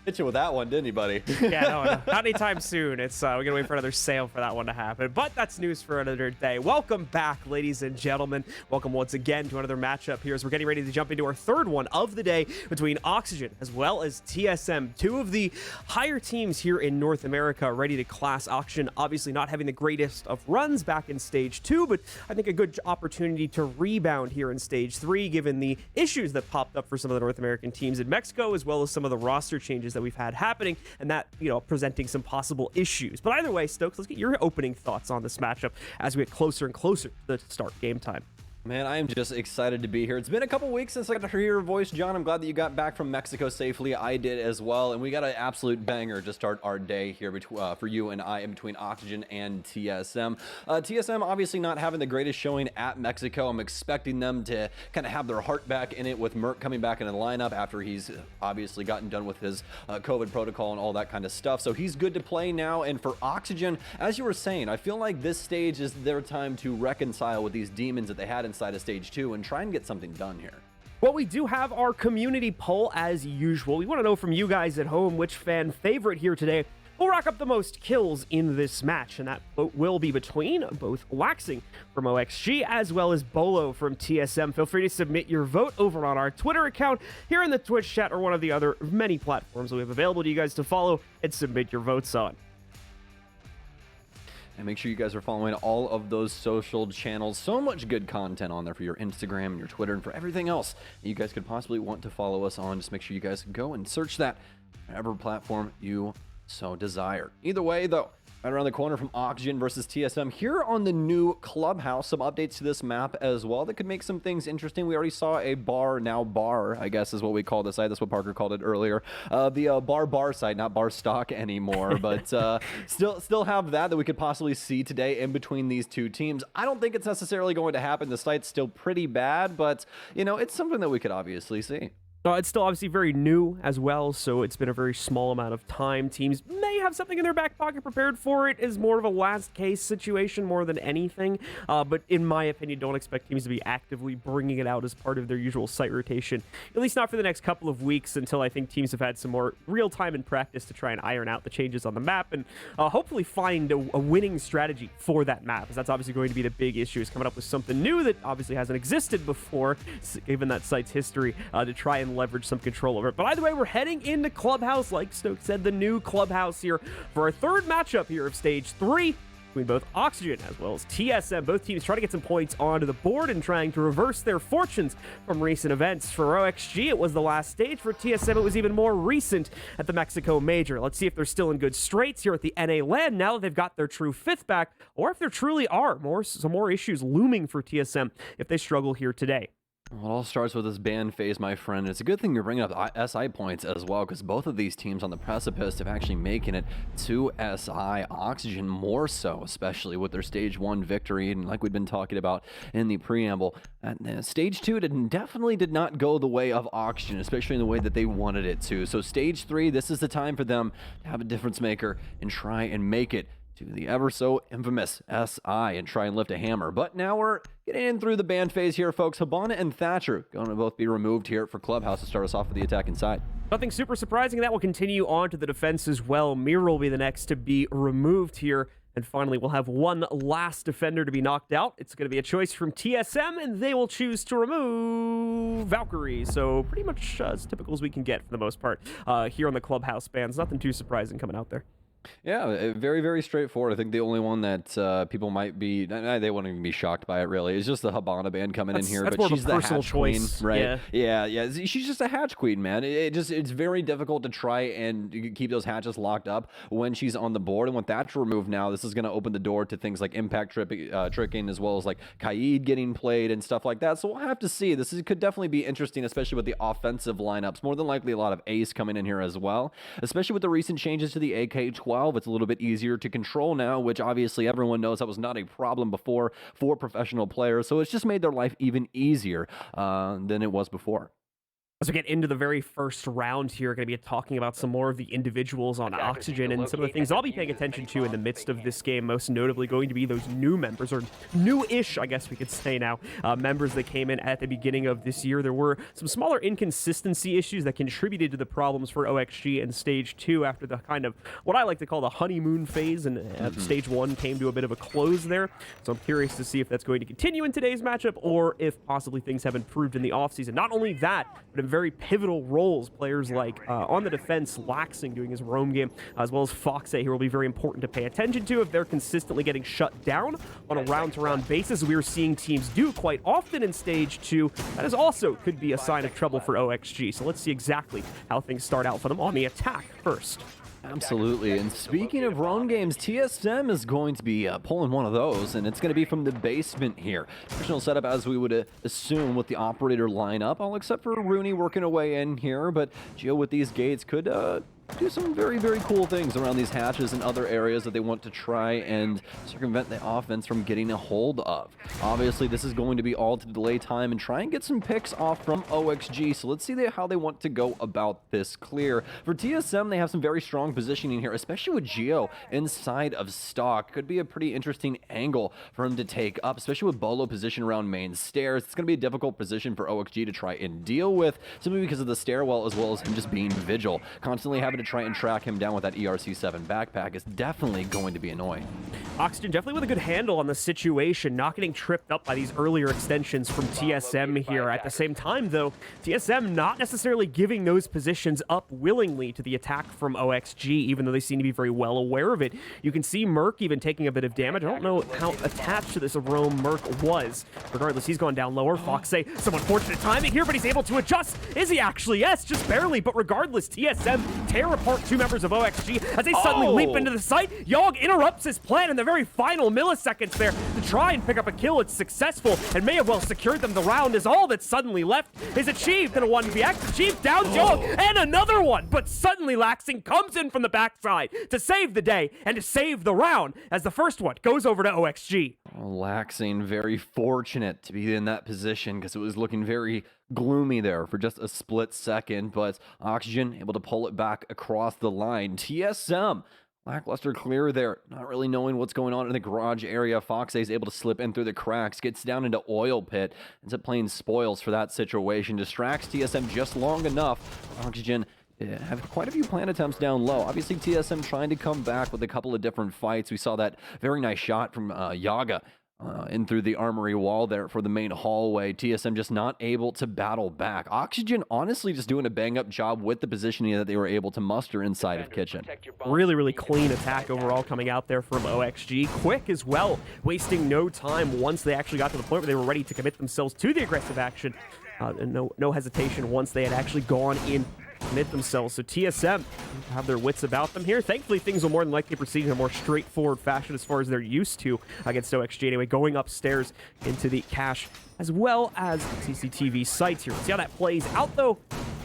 Hit you with that one, didn't he, buddy? Yeah, no, not anytime soon. It's we gotta wait for another sale for that one to happen. But that's news for another day. Welcome back, ladies and gentlemen. Welcome once again to another matchup here as we're getting ready to jump into our third one of the day between Oxygen as well as TSM. Two of the higher teams here in North America ready to class. Oxygen obviously not having the greatest of runs back in Stage 2, but I think a good opportunity to rebound here in Stage 3 given the issues that popped up for some of the North American teams in Mexico as well as some of the roster changes that we've had happening and that, presenting some possible issues. But either way, Stokes, let's get your opening thoughts on this matchup as we get closer and closer to the start game time. Man, I am just excited to be here. It's been a couple weeks since I got to hear your voice, John. I'm glad that you got back from Mexico safely. I did as well, and we got an absolute banger to start our day here for you and I in between Oxygen and TSM. TSM obviously not having the greatest showing at Mexico. I'm expecting them to kind of have their heart back in it with Merc coming back in the lineup after he's obviously gotten done with his COVID protocol and all that kind of stuff. So he's good to play now. And for Oxygen, as you were saying, I feel like this stage is their time to reconcile with these demons that they had inside of Stage 2 and try and get something done here. Well, we do have our community poll as usual. We want to know from you guys at home which fan favorite here today will rack up the most kills in this match, and that vote will be between both Waxing from OXG as well as Bolo from TSM. Feel free to submit your vote over on our Twitter account, here in the Twitch chat, or one of the other many platforms that we have available to you guys to follow and submit your votes on. And make sure you guys are following all of those social channels. So much good content on there for your Instagram and your Twitter and for everything else that you guys could possibly want to follow us on. Just make sure you guys go and search that whatever platform you so desire. Either way, though, right around the corner from Oxygen versus TSM here on the new Clubhouse. Some updates to this map as well that could make some things interesting. We already saw a bar, I guess is what we call the site. That's what Parker called it earlier. The bar site, not bar stock anymore, but still have that we could possibly see today in between these two teams. I don't think it's necessarily going to happen. The site's still pretty bad, but it's something that we could obviously see. It's still obviously very new as well, so it's been a very small amount of time. Teams may have something in their back pocket prepared for it. Is more of a last case situation more than anything. But in my opinion, don't expect teams to be actively bringing it out as part of their usual site rotation, at least not for the next couple of weeks, until I think teams have had some more real time in practice to try and iron out the changes on the map and hopefully find a winning strategy for that map, because that's obviously going to be the big issue, is coming up with something new that obviously hasn't existed before, given that site's history, to try and leverage some control over it. But either way, we're heading into Clubhouse, like Stoke said, the new Clubhouse here for our third matchup here of Stage 3 between both Oxygen as well as TSM. Both teams trying to get some points onto the board and trying to reverse their fortunes from recent events. For OXG, it was the last stage. For TSM, it was even more recent at the Mexico Major. Let's see if they're still in good straits here at the NA LAN now that they've got their true fifth back, or if there truly are some more issues looming for TSM if they struggle here today. Well, it all starts with this ban phase, my friend. It's a good thing you're bringing up SI points as well, because both of these teams on the precipice of actually making it to SI. Oxygen more so, especially with their Stage 1 victory, and like we've been talking about in the preamble. Stage 2 definitely did not go the way of Oxygen, especially in the way that they wanted it to. So Stage 3, this is the time for them to have a difference maker and try and make it to the ever so infamous SI and try and lift a hammer. But now we're getting in through the ban phase here, folks. Habana and Thatcher going to both be removed here for Clubhouse to start us off with the attacking side. Nothing super surprising. That will continue on to the defense as well. Mirror will be the next to be removed here. And finally, we'll have one last defender to be knocked out. It's going to be a choice from TSM, and they will choose to remove Valkyrie. So pretty much as typical as we can get for the most part here on the Clubhouse bans. Nothing too surprising coming out there. Yeah, very, very straightforward. I think the only one that people might be, they won't even be shocked by it, really. It's just the Habana band coming in here, but she's the hatch queen, right? Yeah. She's just a hatch queen, man. It's very difficult to try and keep those hatches locked up when she's on the board. And with that removed now, this is going to open the door to things like impact tricking, as well as like Kaid getting played and stuff like that. So we'll have to see. Could definitely be interesting, especially with the offensive lineups. More than likely, a lot of ace coming in here as well, especially with the recent changes to the AK-12. It's a little bit easier to control now, which obviously everyone knows that was not a problem before for professional players. So it's just made their life even easier than it was before. As we get into the very first round here, we're going to be talking about some more of the individuals on Oxygen and some of the things I'll be paying attention to in the midst of this game, most notably going to be those new members, or new-ish, I guess we could say now, members that came in at the beginning of this year. There were some smaller inconsistency issues that contributed to the problems for OXG in Stage 2 after the kind of, what I like to call the honeymoon phase, and Stage 1 came to a bit of a close there. So I'm curious to see if that's going to continue in today's matchup, or if possibly things have improved in the offseason. Not only that, but in very pivotal roles, players like on the defense, Laxing doing his roam game, as well as Foxay here will be very important to pay attention to if they're consistently getting shut down on a round-to-round basis. We are seeing teams do quite often in Stage 2. That is also could be a sign of trouble for OXG. So let's see exactly how things start out for them on the attack first. Absolutely, and speaking of roam games, TSM is going to be pulling one of those, and it's going to be from the basement here. Traditional setup as we would assume with the operator lineup, all except for Rooney working away in here, but Gio with these gates could do some very, very cool things around these hatches and other areas that they want to try and circumvent the offense from getting a hold of. Obviously, this is going to be all to delay time and try and get some picks off from OXG, so let's see how they want to go about this clear. For TSM, they have some very strong positioning here, especially with Gio inside of stock. Could be a pretty interesting angle for him to take up, especially with Bolo positioned around main stairs. It's going to be a difficult position for OXG to try and deal with, simply because of the stairwell as well as him just being vigil. Constantly having to try and track him down with that ERC7 backpack is definitely going to be annoying. Oxygen definitely with a good handle on the situation, not getting tripped up by these earlier extensions from TSM here. At the same time, though, TSM not necessarily giving those positions up willingly to the attack from OXG, even though they seem to be very well aware of it. You can see Merc even taking a bit of damage. I don't know how attached to this roam Merc was. Regardless, he's gone down lower. Foxay, some unfortunate timing here, but he's able to adjust. Is he actually? Yes, just barely, but regardless, TSM tear apart two members of OXG as they suddenly leap into the site. Yogg interrupts his plan in the very final milliseconds there to try and pick up a kill. It's successful and may have well secured them the round, as all that's suddenly left is achieved in a 1vx. Achieved down Yogg, and another one, but suddenly Laxing comes in from the backside to save the day and to save the round as the first one goes over to OXG. Laxing very fortunate to be in that position because it was looking very gloomy there for just a split second, but Oxygen able to pull it back across the line. TSM lackluster clear there, not really knowing what's going on in the garage area. Foxay is able to slip in through the cracks, gets down into Oil Pit, ends up playing spoils for that situation, distracts TSM just long enough. Oxygen have quite a few plant attempts down low. Obviously, TSM trying to come back with a couple of different fights. We saw that very nice shot from Yaga in through the armory wall there for the main hallway. TSM just not able to battle back. Oxygen honestly just doing a bang-up job with the positioning that they were able to muster inside of Kitchen. Really, really clean attack overall coming out there from OXG. Quick as well, wasting no time once they actually got to the point where they were ready to commit themselves to the aggressive action. And no hesitation once they had actually gone in, commit themselves. So TSM have their wits about them here. Thankfully, things will more than likely proceed in a more straightforward fashion as far as they're used to against OXG. Anyway, going upstairs into the cache as well as CCTV sites here. Let's see how that plays out, though.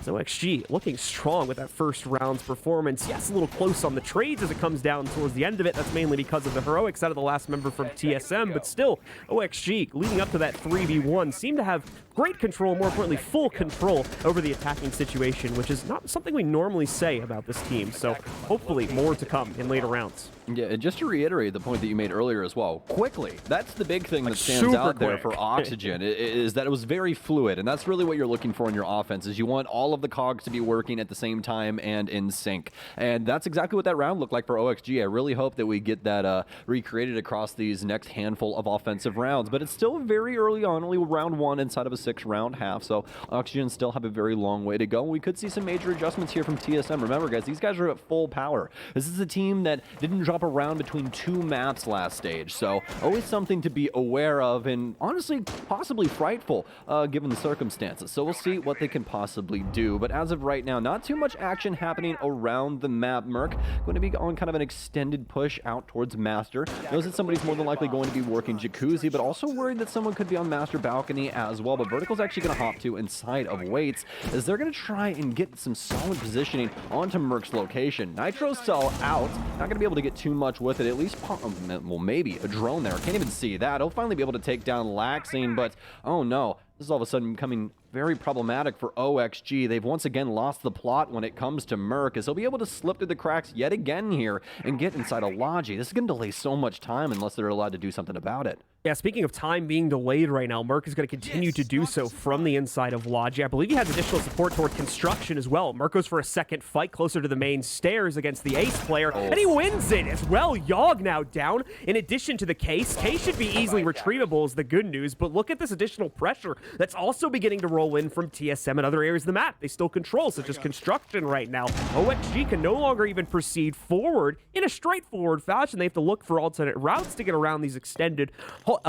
So OXG looking strong with that first round's performance. Yes, a little close on the trades as it comes down towards the end of it. That's mainly because of the heroics out of the last member from TSM, but still, OXG leading up to that 3v1 seem to have great control, more importantly, full control over the attacking situation, which is not something we normally say about this team. So hopefully more to come in later rounds. Yeah, and just to reiterate the point that you made earlier as well, quickly, that's the big thing that stands out there for Oxygen, is that it was very fluid, and that's really what you're looking for in your offense, is you want all of the cogs to be working at the same time and in sync. And that's exactly what that round looked like for OXG. I really hope that we get that recreated across these next handful of offensive rounds, but it's still very early on, only round one inside of a 6-round half, so Oxygen still have a very long way to go. We could see some major adjustments here from TSM. Remember, guys, these guys are at full power. This is a team that didn't drop around between 2 maps last stage, so always something to be aware of, and honestly possibly frightful given the circumstances. So we'll see what they can possibly do, but as of right now, not too much action happening around the map. Merc going to be on kind of an extended push out towards Master. Knows that somebody's more than likely going to be working Jacuzzi, but also worried that someone could be on Master balcony as well. But Vertical's actually going to hop to inside of Waits as they're going to try and get some solid positioning onto Merc's location. Nitro Cell out, not going to be able to get too much with it, at least, well, maybe a drone there. Can't even see that. He'll finally be able to take down Laxing, but oh no. This is all of a sudden becoming very problematic for OXG. They've once again lost the plot when it comes to Merc, as they'll be able to slip through the cracks yet again here and get inside a Logi. This is going to delay so much time unless they're allowed to do something about it. Yeah, speaking of time being delayed right now, Merc is going to continue to do so from the inside of Logi. I believe he has additional support toward construction as well. Merc goes for a second fight closer to the main stairs against the Ace player, and he wins it as well. Yogg now down. In addition to the Case should be easily retrievable is the good news, but look at this additional pressure that's also beginning to roll in from TSM and other areas of the map they still control, such as construction right now. OXG can no longer even proceed forward in a straightforward fashion. They have to look for alternate routes to get around these extended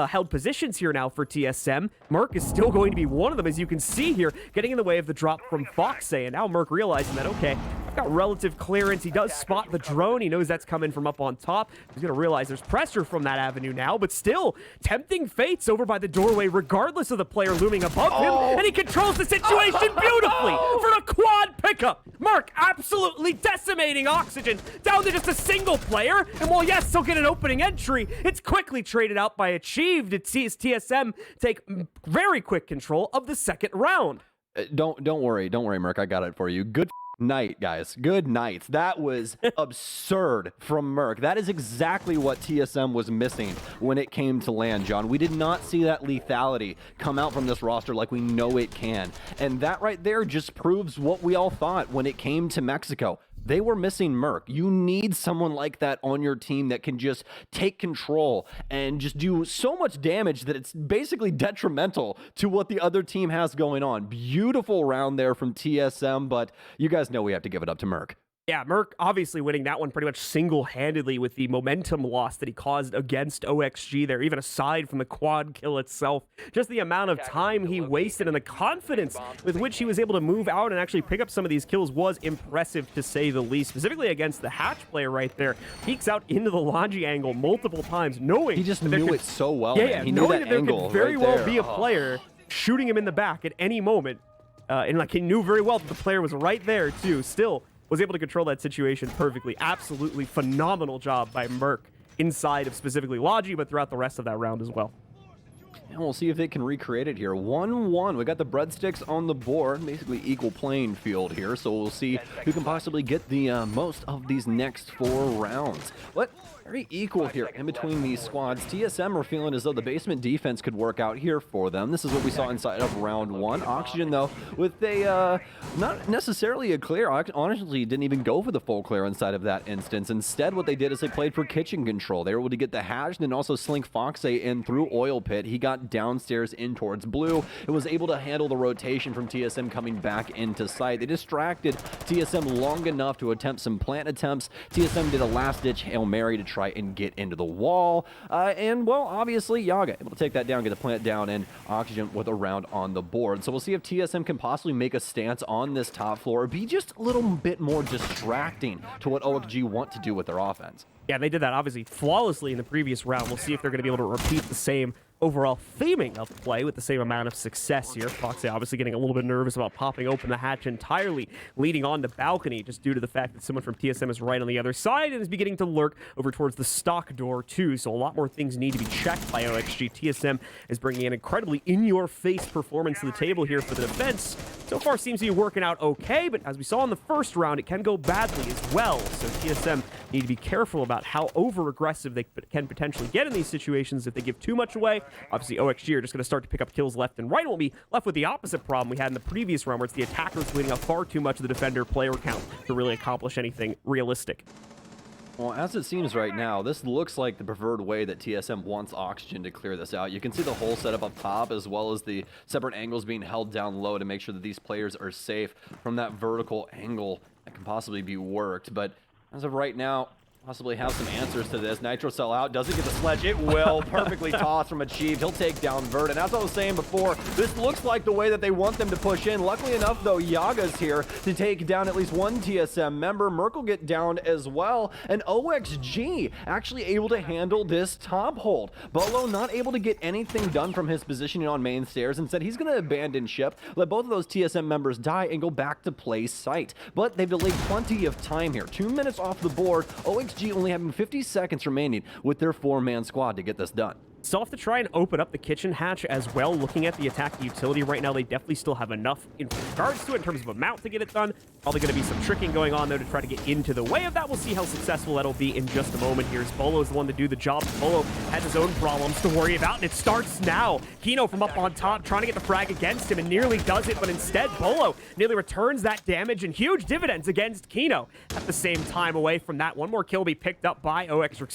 held positions here now for TSM. Merc is still going to be one of them, as you can see here, getting in the way of the drop from Foxay, and now Merc realizing that, okay, I've got relative clearance. He does spot the drone. He knows that's coming from up on top. He's going to realize there's pressure from that avenue now, but still, tempting fates over by the doorway, regardless of the player looming above him, and he controls the situation beautifully for a quad pickup. Merc absolutely decimating Oxygen down to just a single player, and while yes, he'll get an opening entry, it's quickly traded out by Achieved. It sees TSM take very quick control of the second round. Don't worry, Merc. I got it for you. Good night, guys. Good night. That was absurd from Merc. That is exactly what TSM was missing when it came to LAN, John. We did not see that lethality come out from this roster like we know it can. And that right there just proves what we all thought when it came to Mexico. They were missing Merc. You need someone like that on your team that can just take control and just do so much damage that it's basically detrimental to what the other team has going on. Beautiful round there from TSM, but you guys know we have to give it up to Merc. Yeah, Merc obviously winning that one pretty much single-handedly with the momentum loss that he caused against OXG there, even aside from the quad kill itself. Just the amount of time he wasted and the confidence with which he was able to move out and actually pick up some of these kills was impressive, to say the least, specifically against the Hatch player right there. Peeks out into the Logi angle multiple times, knowing he just knew it so well. Yeah, he knew knowing that there angle could very right well there. be a player shooting him in the back at any moment. And like he knew very well that the player was right there too. Still was able to control that situation perfectly. Absolutely phenomenal job by Merc inside of specifically Logi, but throughout the rest of that round as well. And we'll see if they can recreate it here. 1-1. We got the breadsticks on the board. Basically equal playing field here. So we'll see who can possibly get the most of these next 4 rounds. But very equal here in between these squads. TSM are feeling as though the basement defense could work out here for them. This is what we saw inside of round 1. Oxygen, though, with a not necessarily a clear. Honestly, didn't even go for the full clear inside of that instance. Instead, what they did is they played for kitchen control. They were able to get the Hatch and then also slink Foxay in through Oil Pit. He got downstairs in towards blue. It was able to handle the rotation from TSM coming back into sight. They distracted TSM long enough to attempt some plant attempts. TSM did a last-ditch Hail Mary to try and get into the wall. And, well, obviously, Yaga able to take that down, get the plant down, and Oxygen with a round on the board. So we'll see if TSM can possibly make a stance on this top floor or be just a little bit more distracting to what OXG want to do with their offense. Yeah, they did that obviously flawlessly in the previous round. We'll see if they're going to be able to repeat the same overall theming of play with the same amount of success here. Foxy obviously getting a little bit nervous about popping open the hatch entirely, leading on to balcony, just due to the fact that someone from TSM is right on the other side and is beginning to lurk over towards the stock door too. So a lot more things need to be checked by OXG. TSM is bringing an incredibly in-your-face performance to the table here for the defense. So far seems to be working out okay, but as we saw in the first round, it can go badly as well. So TSM need to be careful about how over-aggressive they can potentially get in these situations if they give too much away. Obviously, OXG are just going to start to pick up kills left and right, and we'll be left with the opposite problem we had in the previous round, where it's the attackers leading up far too much of the defender player count to really accomplish anything realistic. Well, as it seems right now, this looks like the preferred way that TSM wants Oxygen to clear this out. You can see the whole setup up top, as well as the separate angles being held down low to make sure that these players are safe from that vertical angle that can possibly be worked. But as of right now, possibly have some answers to this. Nitro Cell out, doesn't get the sledge. It will. Perfectly tossed from Achieved. He'll take down Vert. And as I was saying before, this looks like the way that they want them to push in. Luckily enough, though, Yaga's here to take down at least one TSM member. Merc will get down as well. And OXG actually able to handle this top hold. Bolo not able to get anything done from his positioning on main stairs. Instead, he's going to abandon ship, let both of those TSM members die, and go back to play site. But they've delayed plenty of time here. 2 minutes off the board. OXG only having 50 seconds remaining with their 4-man squad to get this done. Still have to try and open up the kitchen hatch as well. Looking at the attack utility right now, they definitely still have enough in regards to it in terms of amount to get it done. Probably going to be some tricking going on, though, to try to get into the way of that. We'll see how successful that'll be in just a moment here. As Bolo is the one to do the job. Bolo has his own problems to worry about, and it starts now. Kino from up on top trying to get the frag against him and nearly does it, but instead Bolo nearly returns that damage and huge dividends against Kino. At the same time, away from that, one more kill will be picked up by OXG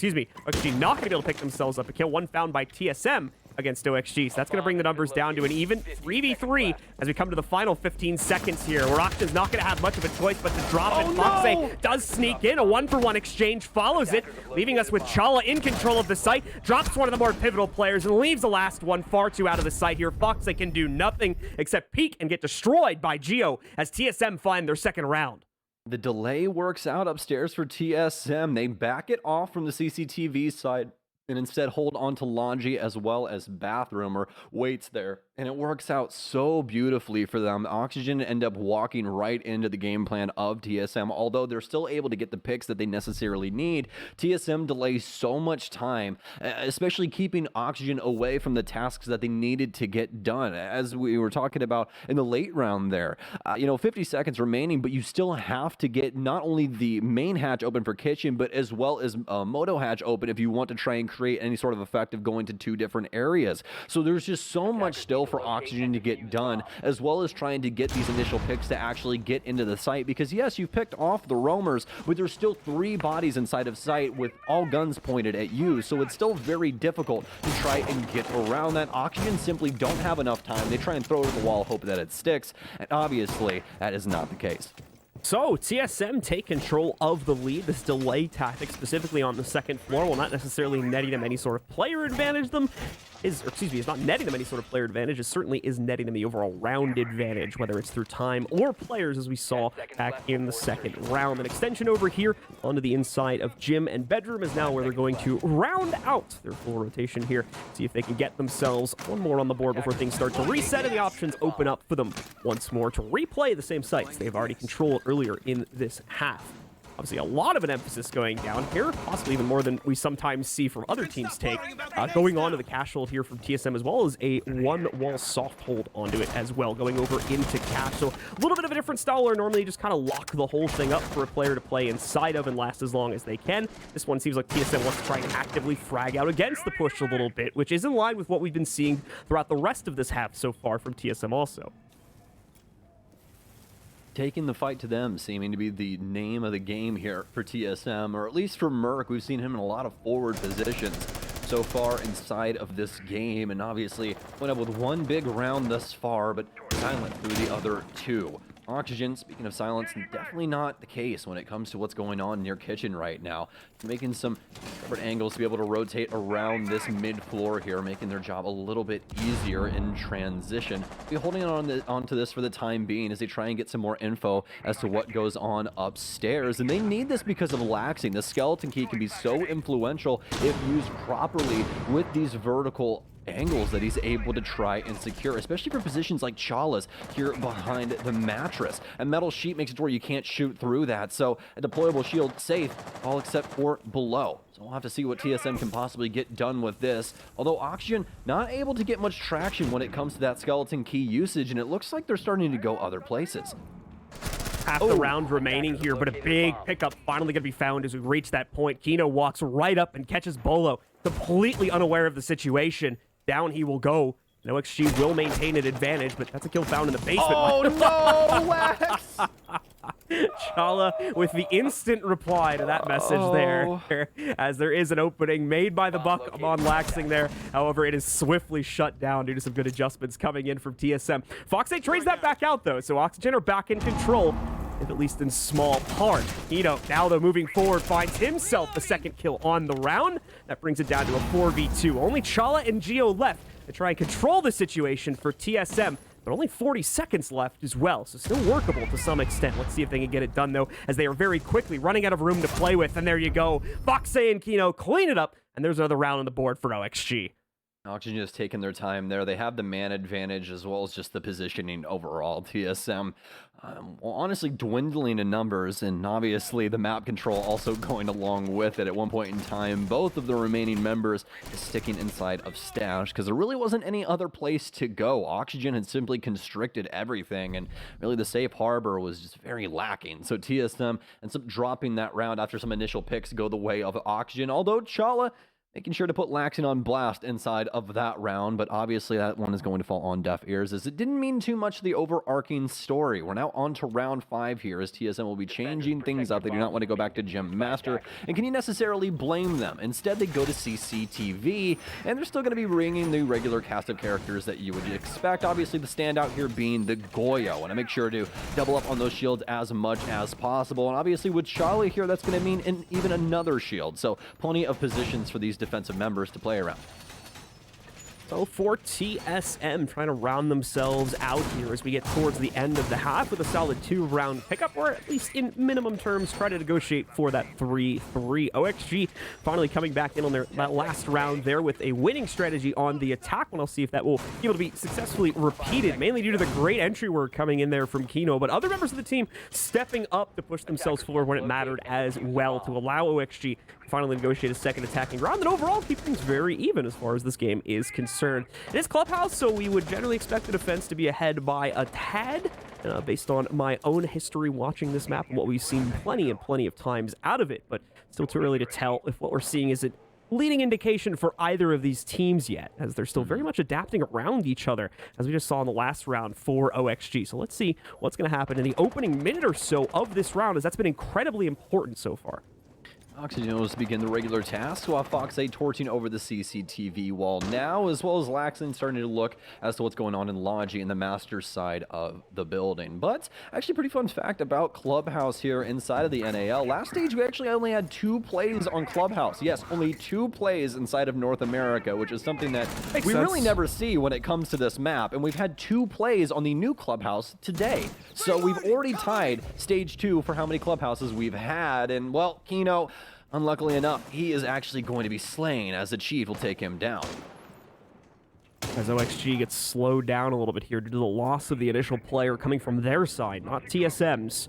not going to be able to pick themselves up. A kill, one found by TSM against OXG. So that's going to bring the numbers down to an even 3v3 as we come to the final 15 seconds here, where Oxygen's not going to have much of a choice but to drop it. Foxe does sneak in. A one-for-one exchange follows it, leaving us with Chala in control of the site. Drops one of the more pivotal players and leaves the last one far too out of the sight here. Foxe can do nothing except peek and get destroyed by Geo as TSM find their second round. The delay works out upstairs for TSM. They back it off from the CCTV side and instead hold on to Laundry as well as Bathroomer waits there. And it works out so beautifully for them. Oxygen end up walking right into the game plan of TSM. Although they're still able to get the picks that they necessarily need, TSM delays so much time, especially keeping Oxygen away from the tasks that they needed to get done. As we were talking about in the late round there, 50 seconds remaining, but you still have to get not only the main hatch open for kitchen, but as well as Moto hatch open if you want to try and create any sort of effect of going to two different areas. So there's just so much still for Oxygen to get done, as well as trying to get these initial picks to actually get into the site, because yes, you picked off the roamers, but there's still 3 bodies inside of sight with all guns pointed at you, so it's still very difficult to try and get around that. Oxygen simply don't have enough time. They try and throw it at the wall, hope that it sticks, and obviously that is not the case. So, TSM take control of the lead. This delay tactic, specifically on the second floor, will not necessarily netting them any sort of player advantage. Is not netting them any sort of player advantage. It certainly is netting them the overall round advantage, whether it's through time or players, as we saw back in the second round. An extension over here onto the inside of gym and bedroom is now where they're going to round out their full rotation here. See if they can get themselves one more on the board before things start to reset and the options open up for them once more to replay the same sites they've already controlled earlier in this half. Obviously, a lot of an emphasis going down here, possibly even more than we sometimes see from other teams take. Going on to the cash hold here from TSM, as well as a one-wall soft hold onto it as well, going over into cash. So a little bit of a different style where normally you just kind of lock the whole thing up for a player to play inside of and last as long as they can. This one seems like TSM wants to try and actively frag out against the push a little bit, which is in line with what we've been seeing throughout the rest of this half so far from TSM also. Taking the fight to them seeming to be the name of the game here for TSM, or at least for Merc. We've seen him in a lot of forward positions so far inside of this game, and obviously went up with one big round thus far, but silent through the other 2. Oxygen, speaking of silence, definitely not the case when it comes to what's going on near kitchen right now. Making some different angles to be able to rotate around this mid-floor here, making their job a little bit easier in transition. Be holding on to this for the time being as they try and get some more info as to what goes on upstairs. And they need this because of laxing. The skeleton key can be so influential if used properly with these vertical angles that he's able to try and secure, especially for positions like Chala's here behind the mattress. A metal sheet makes it to where you can't shoot through that, so a deployable shield safe, all except for below. So we'll have to see what TSM can possibly get done with this. Although Oxygen not able to get much traction when it comes to that skeleton key usage, and it looks like they're starting to go other places. Half the round remaining here, but a big pickup finally going to be found as we reach that point. Kino walks right up and catches Bolo, completely unaware of the situation. Down he will go. No XG will maintain an advantage, but that's a kill found in the basement. Oh no, Wax! Chala with the instant reply to that message there, as there is an opening made by the Buck on Laxing there. However, it is swiftly shut down due to some good adjustments coming in from TSM. Foxe trades that back out though, so Oxygen are back in control, if at least in small part. Kino, now though, moving forward, finds himself the second kill on the round. That brings it down to a 4v2. Only Chala and Geo left to try and control the situation for TSM, but only 40 seconds left as well, so still workable to some extent. Let's see if they can get it done, though, as they are very quickly running out of room to play with. And there you go. Foxe and Kino clean it up, and there's another round on the board for OXG. Oxygen just taking their time there. They have the man advantage as well as just the positioning overall. TSM, well, honestly, dwindling in numbers, and obviously the map control also going along with it. At one point in time, both of the remaining members sticking inside of Stash because there really wasn't any other place to go. Oxygen had simply constricted everything, and really the safe harbor was just very lacking. So TSM ends up dropping that round after some initial picks go the way of Oxygen, although Chala making sure to put Laxing on blast inside of that round, but obviously that one is going to fall on deaf ears as it didn't mean too much to the overarching story. We're now on to round 5 here as TSM will be changing things up. They do not want to go back to Gem Master, and can you necessarily blame them? Instead, they go to CCTV, and they're still going to be bringing the regular cast of characters that you would expect. Obviously, the standout here being the Goyo, and I make sure to double up on those shields as much as possible. And obviously, with Charlie here, that's going to mean even another shield. So plenty of positions for these defensive members to play around. So for TSM, trying to round themselves out here as we get towards the end of the half with a solid 2-round pickup, or at least in minimum terms, try to negotiate for that 3-3. OXG finally coming back in on that last round there with a winning strategy on the attack one. I'll see if that will be able to be successfully repeated, mainly due to the great entry work coming in there from Kino, but other members of the team stepping up to push themselves forward when it mattered as well to allow OXG to finally negotiate a second attacking round and overall keep things very even as far as this game is concerned. It is Clubhouse, so we would generally expect the defense to be ahead by a tad, based on my own history watching this map and what we've seen plenty of times out of it, but still too early to tell if what we're seeing is a leading indication for either of these teams yet, as they're still very much adapting around each other, as we just saw in the last round for OXG. So let's see what's going to happen in the opening minute or so of this round, as that's been incredibly important so far. Oxygen will begin the regular task while Fox 8 torching over the CCTV wall now, as well as Laxton starting to look as to what's going on in Logi in the master side of the building. But actually, pretty fun fact about Clubhouse here inside of the NAL. Last stage, we actually only had 2 plays on Clubhouse. Yes, only 2 plays inside of North America, which is something that we really never see when it comes to this map. And we've had 2 plays on the new Clubhouse today. So we've already tied stage 2 for how many Clubhouses we've had. And, well, Kino, unluckily enough, he is actually going to be slain as the Chief will take him down. As OXG gets slowed down a little bit here due to the loss of the initial player coming from their side, not TSM's.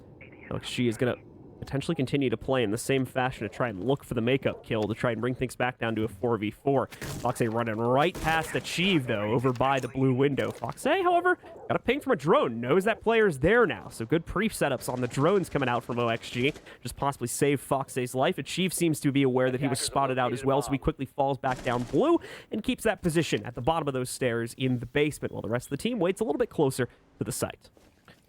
OXG is going to potentially continue to play in the same fashion to try and look for the makeup kill to try and bring things back down to a 4v4. Fox A running right past Achieve, though, over by the blue window. Fox A, however, got a ping from a drone, knows that player's there now, so good pre-setups on the drones coming out from OXG, just possibly save Fox A's life. Achieve seems to be aware that he was spotted out as well, so he quickly falls back down blue and keeps that position at the bottom of those stairs in the basement, while the rest of the team waits a little bit closer to the site.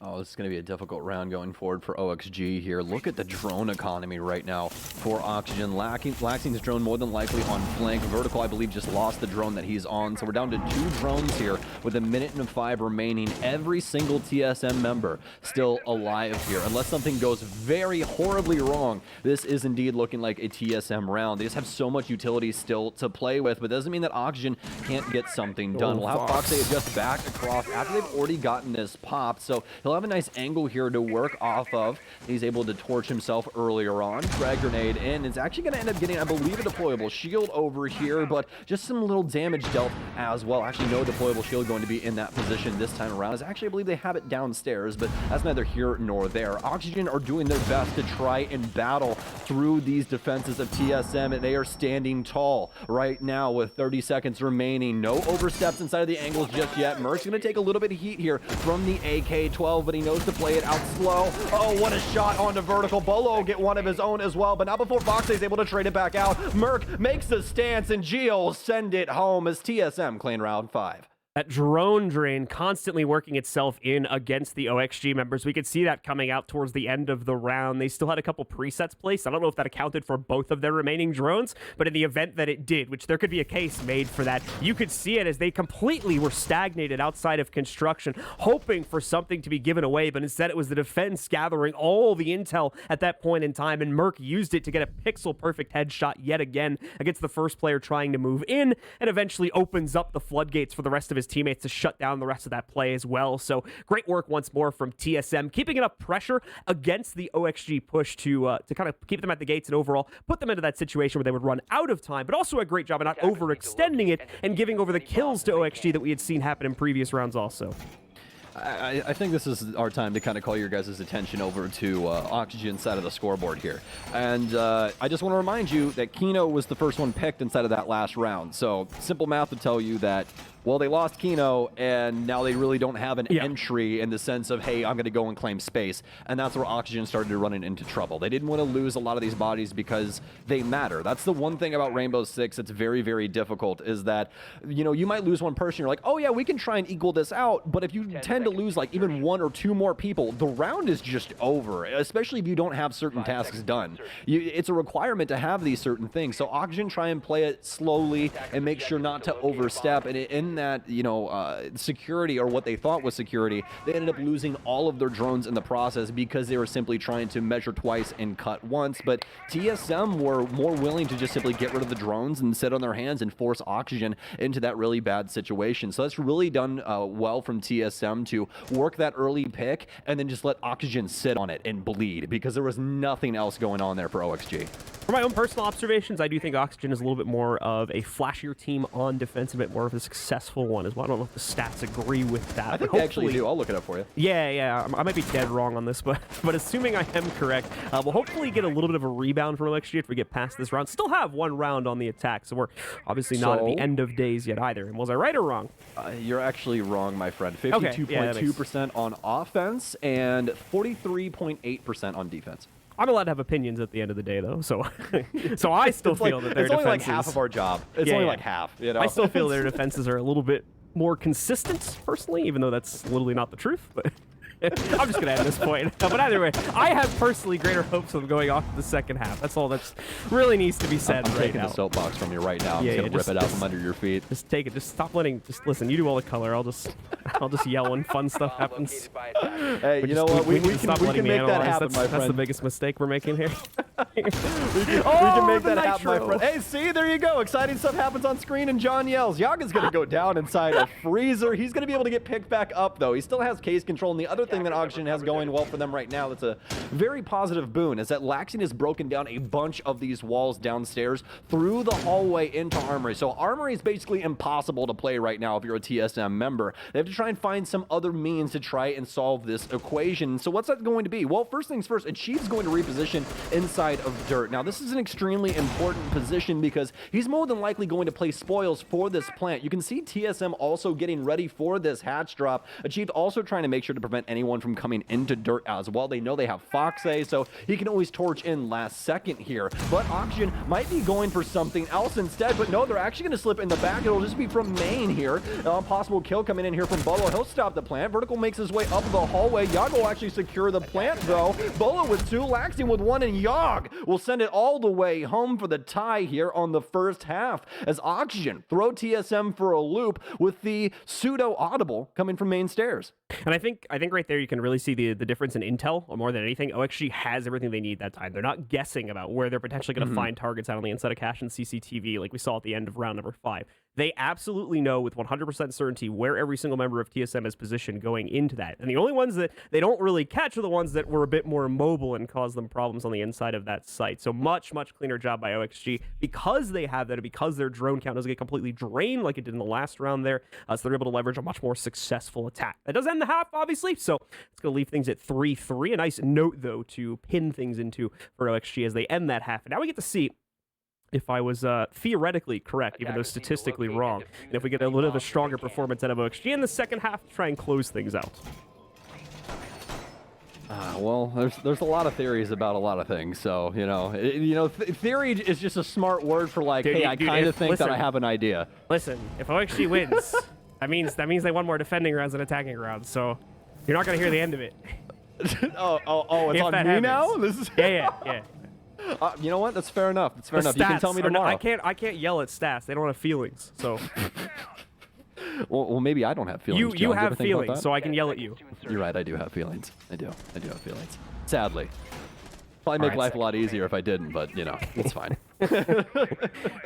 Oh, this is going to be a difficult round going forward for OXG here. Look at the drone economy right now for Oxygen. Laxing's drone more than likely on flank. Vertical, I believe, just lost the drone that he's on. So we're down to 2 drones here with 1:05 remaining. Every single TSM member still alive here. Unless something goes very horribly wrong, this is indeed looking like a TSM round. They just have so much utility still to play with, but doesn't mean that Oxygen can't get something done. We'll have Fox A adjust back across after they've already gotten this popped. So he'll have a nice angle here to work off of. He's able to torch himself earlier on. Frag grenade in. It's actually going to end up getting, I believe, a deployable shield over here, but just some little damage dealt as well. Actually, no deployable shield going to be in that position this time around. Actually, I believe they have it downstairs, but that's neither here nor there. Oxygen are doing their best to try and battle through these defenses of TSM, and they are standing tall right now with 30 seconds remaining. No oversteps inside of the angles just yet. Merc's going to take a little bit of heat here from the AK-12, but he knows to play it out slow. Oh, what a shot onto vertical. Bolo will get one of his own as well, but not before Fox is able to trade it back out. Merc makes the stance, and Gio will send it home as TSM claim round 5. That drone drain constantly working itself in against the OXG members. We could see that coming out towards the end of the round. They still had a couple presets placed. I don't know if that accounted for both of their remaining drones, but in the event that it did, which there could be a case made for that, you could see it as they completely were stagnated outside of construction, hoping for something to be given away, but instead it was the defense gathering all the intel at that point in time, and Merc used it to get a pixel-perfect headshot yet again against the first player trying to move in, and eventually opens up the floodgates for the rest of his teammates to shut down the rest of that play as well. So great work once more from TSM, keeping enough pressure against the OXG push to kind of keep them at the gates and overall put them into that situation where they would run out of time, but also a great job of not overextending it and giving over the kills to OXG that we had seen happen in previous rounds also. I think this is our time to kind of call your guys' attention over to Oxygen side of the scoreboard here. And I just want to remind you that Kino was the first one picked inside of that last round. So simple math would tell you that, well, they lost Kino, and now they really don't have an entry in the sense of, hey, I'm going to go and claim space. And that's where Oxygen started running into trouble. They didn't want to lose a lot of these bodies because they matter. That's the one thing about Rainbow Six that's very, very difficult, is that, you know, you might lose one person. You're like, oh, yeah, we can try and equal this out. But if you tend to lose like even one or two more people, the round is just over, especially if you don't have certain tasks done. It's a requirement to have these certain things. So Oxygen try and play it slowly and make sure not to overstep. And in that, you know, security, or what they thought was security, they ended up losing all of their drones in the process because they were simply trying to measure twice and cut once. But TSM were more willing to just simply get rid of the drones and sit on their hands and force Oxygen into that really bad situation. So that's really done well from TSM to work that early pick and then just let Oxygen sit on it and bleed, because there was nothing else going on there for OXG. For my own personal observations, I do think Oxygen is a little bit more of a flashier team on defense, a bit more of a successful one as well. I don't know if the stats agree with that. I think they actually do. I'll look it up for you. Yeah. I might be dead wrong on this, but assuming I am correct, we'll hopefully get a little bit of a rebound from OXG if we get past this round. Still have one round on the attack, so we're obviously not at the end of days yet either. And was I right or wrong? You're actually wrong, my friend. 52.2% on offense and 43.8% on defense. I'm allowed to have opinions at the end of the day, though, so so I still feel that their defenses... It's only like half of our job. It's only like half, you know? I still feel their defenses are a little bit more consistent, personally, even though that's literally not the truth, but... I'm just going to end this point. But either way, I have personally greater hopes of going off to the second half. That's all that's really needs to be said. I'm right taking now. the soapbox from you right now. I'm just going to rip it out from under your feet. Just take it. Just stop letting... Just listen, you do all the color. I'll just yell when fun stuff happens. Hey, you know what? We can make that happen, my friend. That's the biggest mistake we're making here. we can make that happen, my friend. Hey, see? There you go. Exciting stuff happens on screen, and John yells. Yaga's going to go down inside a freezer. He's going to be able to get picked back up, though. He still has case control, and the other thing that Oxygen has going well for them right now, that's a very positive boon, is that Laxing has broken down a bunch of these walls downstairs through the hallway into Armory. So Armory is basically impossible to play right now if you're a TSM member. They have to try and find some other means to try and solve this equation. So what's that going to be? Well, first things first, Achieve's going to reposition inside of Dirt. Now, this is an extremely important position because he's more than likely going to play spoils for this plant. You can see TSM also getting ready for this hatch drop. Achieve also trying to make sure to prevent anyone from coming into Dirt as well. They know they have Foxay, so he can always torch in last second here. But Oxygen might be going for something else instead, but no, they're actually going to slip in the back. It'll just be from main here. Possible kill coming in here from Bolo. He'll stop the plant. Vertical makes his way up the hallway. Yog will actually secure the plant, though. Bolo with 2, Laxing with 1, and Yog will send it all the way home for the tie here on the first half, as Oxygen throw TSM for a loop with the pseudo audible coming from main stairs. And I think right there you can really see the difference in intel, or more than anything. OXG has everything they need that time. They're not guessing about where they're potentially going to find targets out on the inside of cache and CCTV like we saw at the end of round number 5. They absolutely know with 100% certainty where every single member of TSM is positioned going into that. And the only ones that they don't really catch are the ones that were a bit more mobile and caused them problems on the inside of that site. So much cleaner job by OXG because they have that, and because their drone count doesn't get completely drained like it did in the last round there. So they're able to leverage a much more successful attack. That does end the half, obviously, so it's going to leave things at 3-3. A nice note, though, to pin things into for OXG as they end that half. And now we get to see if I was theoretically correct, even though statistically wrong. And if we get a little bit of a stronger performance out of OXG in the second half to try and close things out. Well, there's a lot of theories about a lot of things, so, theory is just a smart word for like, hey, I kind of think that I have an idea. Listen, if OXG wins, that means they won more defending rounds than attacking rounds, so you're not going to hear the end of it. Oh, it's on me happens. Now? This is Yeah. You know what? That's fair enough. That's fair enough. You can tell me tomorrow. I can't yell at stats. They don't have feelings, so... Well, maybe I don't have feelings. You have feelings, so I can yell at you. You're right. I do have feelings. I do have feelings. Sadly. Probably make life a lot easier if I didn't, but, you know, it's fine.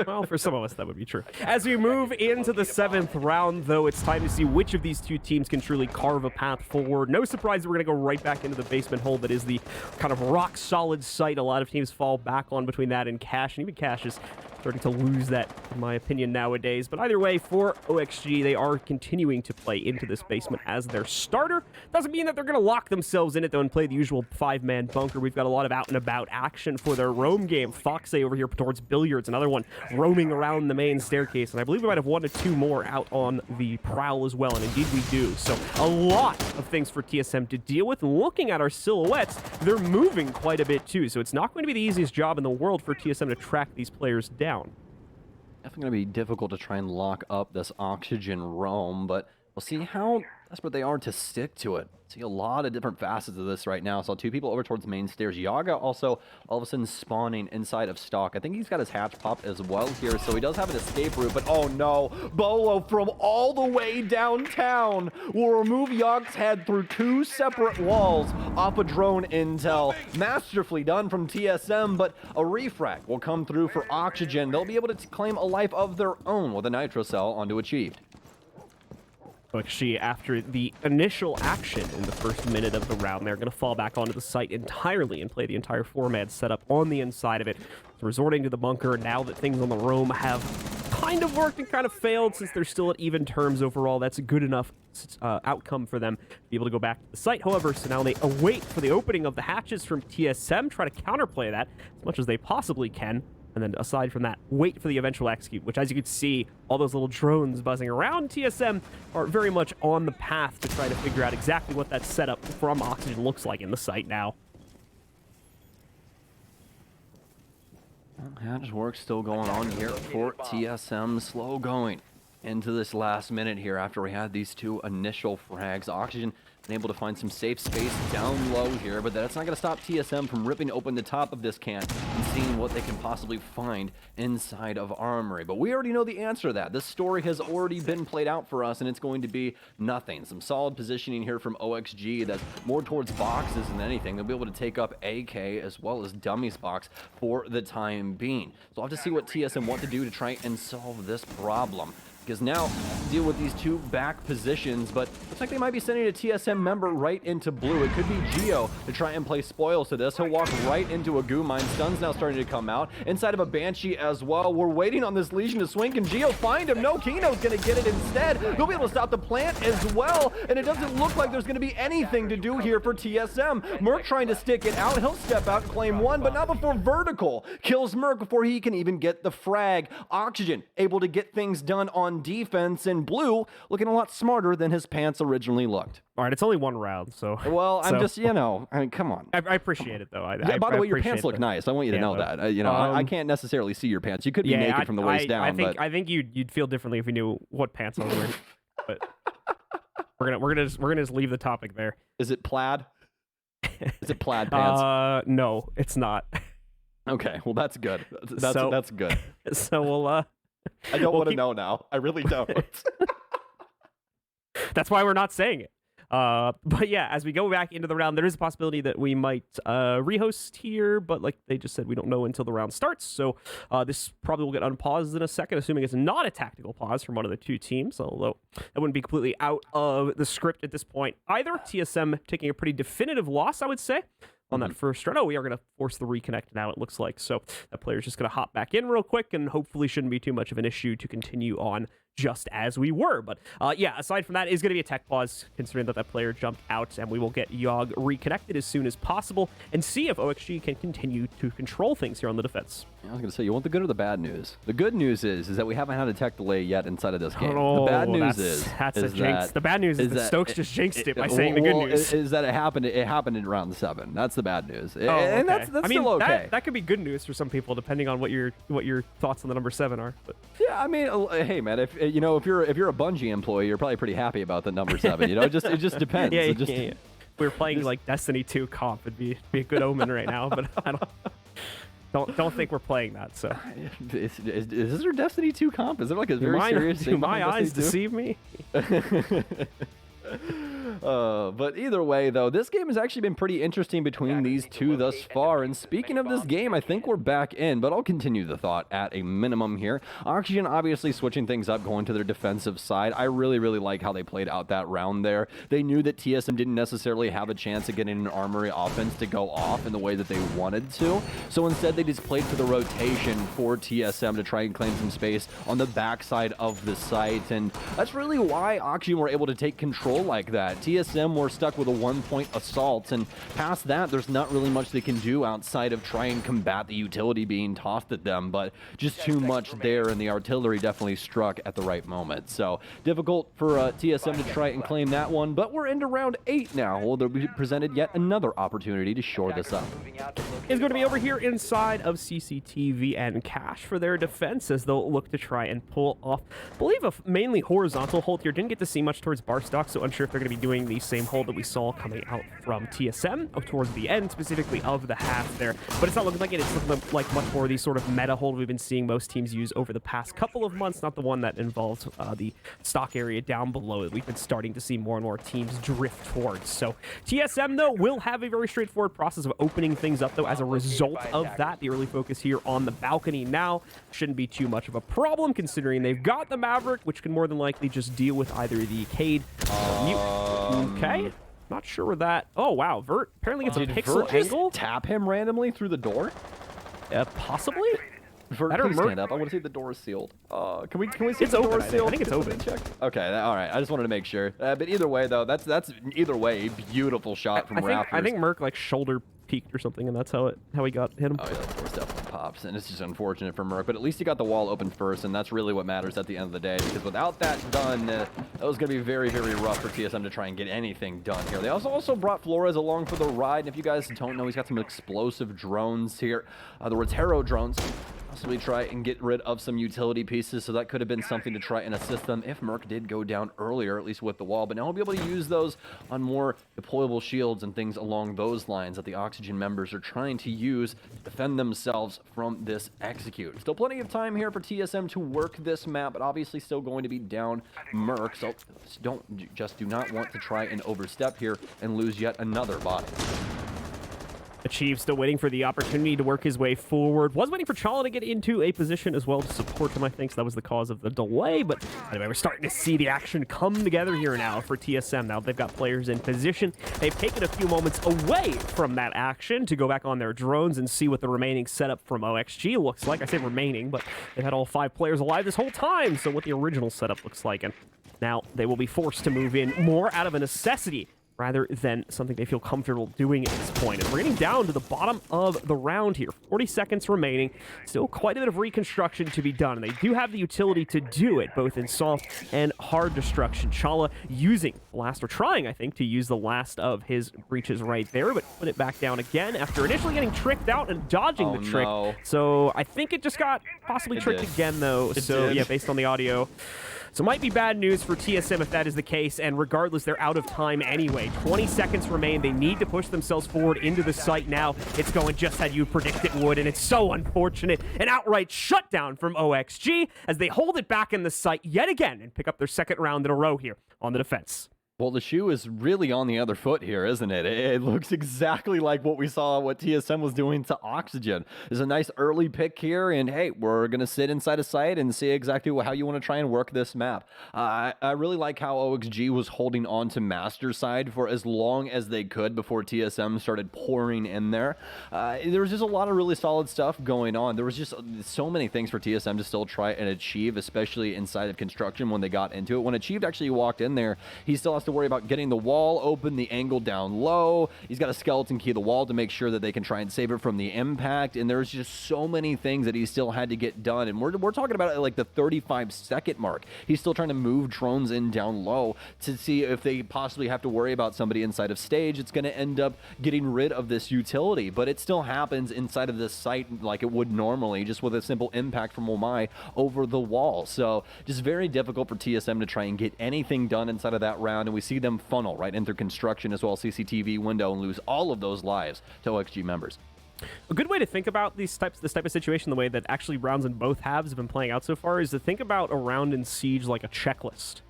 Well, for some of us, that would be true. As we move into the 7th round, though, it's time to see which of these two teams can truly carve a path forward. No surprise, we're going to go right back into the basement hole that is the kind of rock-solid site a lot of teams fall back on between that and Cash, and even Cash is starting to lose that, in my opinion, nowadays. But either way, for OXG, they are continuing to play into this basement as their starter. Doesn't mean that they're going to lock themselves in it, though, and play the usual 5-man bunker. We've got a lot of out-and-about action for their roam game. Foxay over here towards Billiards, another one roaming around the main staircase, and I believe we might have 1 or 2 more out on the prowl as well, and indeed we do. So a lot of things for TSM to deal with. Looking at our silhouettes, they're moving quite a bit too, so it's not going to be the easiest job in the world for TSM to track these players down. Definitely going to be difficult to try and lock up this oxygen roam, but we'll see how desperate they are to stick to it. See a lot of different facets of this right now. Saw 2 people over towards main stairs. Yaga also all of a sudden spawning inside of stock. I think he's got his hatch popped as well here, so he does have an escape route, but oh no, Bolo from all the way downtown will remove Yaga's head through 2 separate walls off a drone intel. Masterfully done from TSM, but a refract will come through for Oxygen. They'll be able to claim a life of their own with a nitro cell onto Achieved. OXG, after the initial action in the first minute of the round, they're going to fall back onto the site entirely and play the entire 4-man setup on the inside of it, resorting to the bunker now that things on the roam have kind of worked and kind of failed. Since they're still at even terms overall, that's a good enough outcome for them to be able to go back to the site. However, so now they await for the opening of the hatches from TSM, try to counterplay that as much as they possibly can. And then aside from that, wait for the eventual execute, which, as you can see, all those little drones buzzing around TSM are very much on the path to try to figure out exactly what that setup from Oxygen looks like in the site now. Hatch work still going on here for TSM. Slow going into this last minute here after we had these 2 initial frags. Oxygen been able to find some safe space down low here, but that's not going to stop TSM from ripping open the top of this can and seeing what they can possibly find inside of Armory. But we already know the answer to that. This story has already been played out for us, and it's going to be nothing. Some solid positioning here from OXG that's more towards boxes than anything. They'll be able to take up AK as well as Dummies box for the time being. So I'll have to see what TSM want to do to try and solve this problem. Because now, deal with these 2 back positions, but looks like they might be sending a TSM member right into blue. It could be Geo to try and play spoils to this. He'll walk right into a goo mine. Stun's now starting to come out. Inside of a Banshee as well. We're waiting on this Legion to swing. Can Geo find him? No, Kino's going to get it instead. He'll be able to stop the plant as well, and it doesn't look like there's going to be anything to do here for TSM. Merc trying to stick it out. He'll step out and claim 1, but not before Vertical kills Merc before he can even get the frag. Oxygen able to get things done on defense, and Blue looking a lot smarter than his pants originally looked. All right, it's only 1 round, so... Well, I'm just, you know, I mean, come on. I appreciate it, though. By the way, your pants look nice. I want you to know that. You know, I can't necessarily see your pants. You could be naked from the waist down, I think you'd feel differently if you knew what pants I was wearing. But we're gonna just leave the topic there. Is it plaid? Is it plaid pants? No, it's not. Okay, well that's good. That's good. So we'll I don't want to know now. I really don't. That's why we're not saying it. But yeah, as we go back into the round, there is a possibility that we might rehost here, but like they just said, we don't know until the round starts. So this probably will get unpaused in a second, assuming it's not a tactical pause from one of the 2 teams, although that wouldn't be completely out of the script at this point either. TSM taking a pretty definitive loss, I would say, on that first run. Oh, we are going to force the reconnect now, it looks like. So that player's just going to hop back in real quick, and hopefully shouldn't be too much of an issue to continue on just as we were. But yeah, aside from that, is going to be a tech pause, considering that player jumped out, and we will get Yogg reconnected as soon as possible and see if OXG can continue to control things here on the defense. I was going to say, you want the good or the bad news? The good news is that we haven't had a tech delay yet inside of this game. Oh, the bad news that's a jinx. The bad news is that Stokes just jinxed it by saying the good news. Is that it happened in round 7. That's the bad news. Oh, and okay. that's still okay. That could be good news for some people, depending on what your thoughts on the number 7 are. But. Yeah, I mean, hey man, if you're a Bungie employee, you're probably pretty happy about the number 7. You know, it just depends. Yeah. If we were playing like Destiny 2 comp, it'd be a good omen right now. But I don't think we're playing that. So is this your Destiny 2 comp? Is there like a very serious thing? Do my eyes deceive me? But either way, though, this game has actually been pretty interesting between these two thus far. And speaking of this game, I think we're back in, but I'll continue the thought at a minimum here. Oxygen obviously switching things up, going to their defensive side. I really like how they played out that round there. They knew that TSM didn't necessarily have a chance of getting an armory offense to go off in the way that they wanted to. So instead, they just played for the rotation for TSM to try and claim some space on the backside of the site. And that's really why Oxygen were able to take control like that. TSM were stuck with a 1-point assault, and past that, there's not really much they can do outside of try and combat the utility being tossed at them, but just too much there, and the artillery definitely struck at the right moment. So difficult for TSM to try and claim that one, but we're into round 8 now. Well, they'll be presented yet another opportunity to shore this up. Is going to be over here inside of CCTV and Cash for their defense as they'll look to try and pull off, I believe, a mainly horizontal hold here. Didn't get to see much towards Barstock, so unsure if they're going to be doing the same hold that we saw coming out from TSM towards the end, specifically of the half there. But it's not looking like it. It's looking like much more of the sort of meta hold we've been seeing most teams use over the past couple of months, not the one that involved the stock area down below that we've been starting to see more and more teams drift towards. So TSM, though, will have a very straightforward process of opening things up, though, as a result of that. The early focus here on the balcony now shouldn't be too much of a problem, considering they've got the Maverick, which can more than likely just deal with either the Cade or Mute. Okay. Not sure where that... Oh, wow. Vert apparently gets a pixel Vert angle. Just tap him randomly through the door? Possibly? Vert, please stand up. I want to see if the door is sealed. Can we see if the door is sealed? I think it's open. Check. Okay, all right. I just wanted to make sure. But either way, though, that's either way a beautiful shot from Raptors. I think Merc like shoulder peaked or something, and that's how he hit him. Oh yeah, the door's definitely pops, and it's just unfortunate for Merc. But at least he got the wall open first, and that's really what matters at the end of the day. Because without that done, that was going to be very rough for TSM to try and get anything done here. They also brought Flores along for the ride. And if you guys don't know, he's got some explosive drones here. In other words, Hero drones. Possibly try and get rid of some utility pieces, so that could have been something to try and assist them if Merc did go down earlier, at least with the wall. But now we'll be able to use those on more deployable shields and things along those lines that the Oxygen members are trying to use to defend themselves from this execute. Still plenty of time here for TSM to work this map, but obviously still going to be down Merc, so do not want to try and overstep here and lose yet another body. Achieve still waiting for the opportunity to work his way forward. Was waiting for Chala to get into a position as well to support him, I think, so that was the cause of the delay. But anyway, we're starting to see the action come together here now for TSM. Now they've got players in position. They've taken a few moments away from that action to go back on their drones and see what the remaining setup from OXG looks like. I say remaining, but they've had all 5 players alive this whole time, so what the original setup looks like. And now they will be forced to move in more out of a necessity rather than something they feel comfortable doing at this point. And we're getting down to the bottom of the round here. 40 seconds remaining. Still quite a bit of reconstruction to be done. And they do have the utility to do it, both in soft and hard destruction. Chala using the last, or trying, I think, to use the last of his breaches right there, but put it back down again after initially getting tricked out and dodging the trick. No. So I think it just got possibly tricked again, though. So yeah, based on the audio. So might be bad news for TSM if that is the case, and regardless, they're out of time anyway. 20 seconds remain. They need to push themselves forward into the site now. It's going just as you predict it would, and it's so unfortunate. An outright shutdown from OXG as they hold it back in the site yet again and pick up their second round in a row here on the defense. Well, the shoe is really on the other foot here, isn't it? It looks exactly like what we saw what TSM was doing to Oxygen. There's a nice early pick here, and hey, we're going to sit inside a site and see exactly how you want to try and work this map. I really like how OXG was holding on to Master side for as long as they could before TSM started pouring in there. There was just a lot of really solid stuff going on. There was just so many things for TSM to still try and achieve, especially inside of construction when they got into it. When Achieved actually walked in there, he still has to worry about getting the wall open, the angle down low. He's got a skeleton key the wall to make sure that they can try and save it from the impact. And there's just so many things that he still had to get done. And we're talking about it at like the 35-second mark. He's still trying to move drones in down low to see if they possibly have to worry about somebody inside of stage. It's going to end up getting rid of this utility, but it still happens inside of this site like it would normally, just with a simple impact from Omai over the wall. So just very difficult for TSM to try and get anything done inside of that round. And we see them funnel right into construction as well as CCTV window and lose all of those lives to OXG members. A good way to think about this type of situation, the way that actually rounds in both halves have been playing out so far, is to think about a round in Siege like a checklist.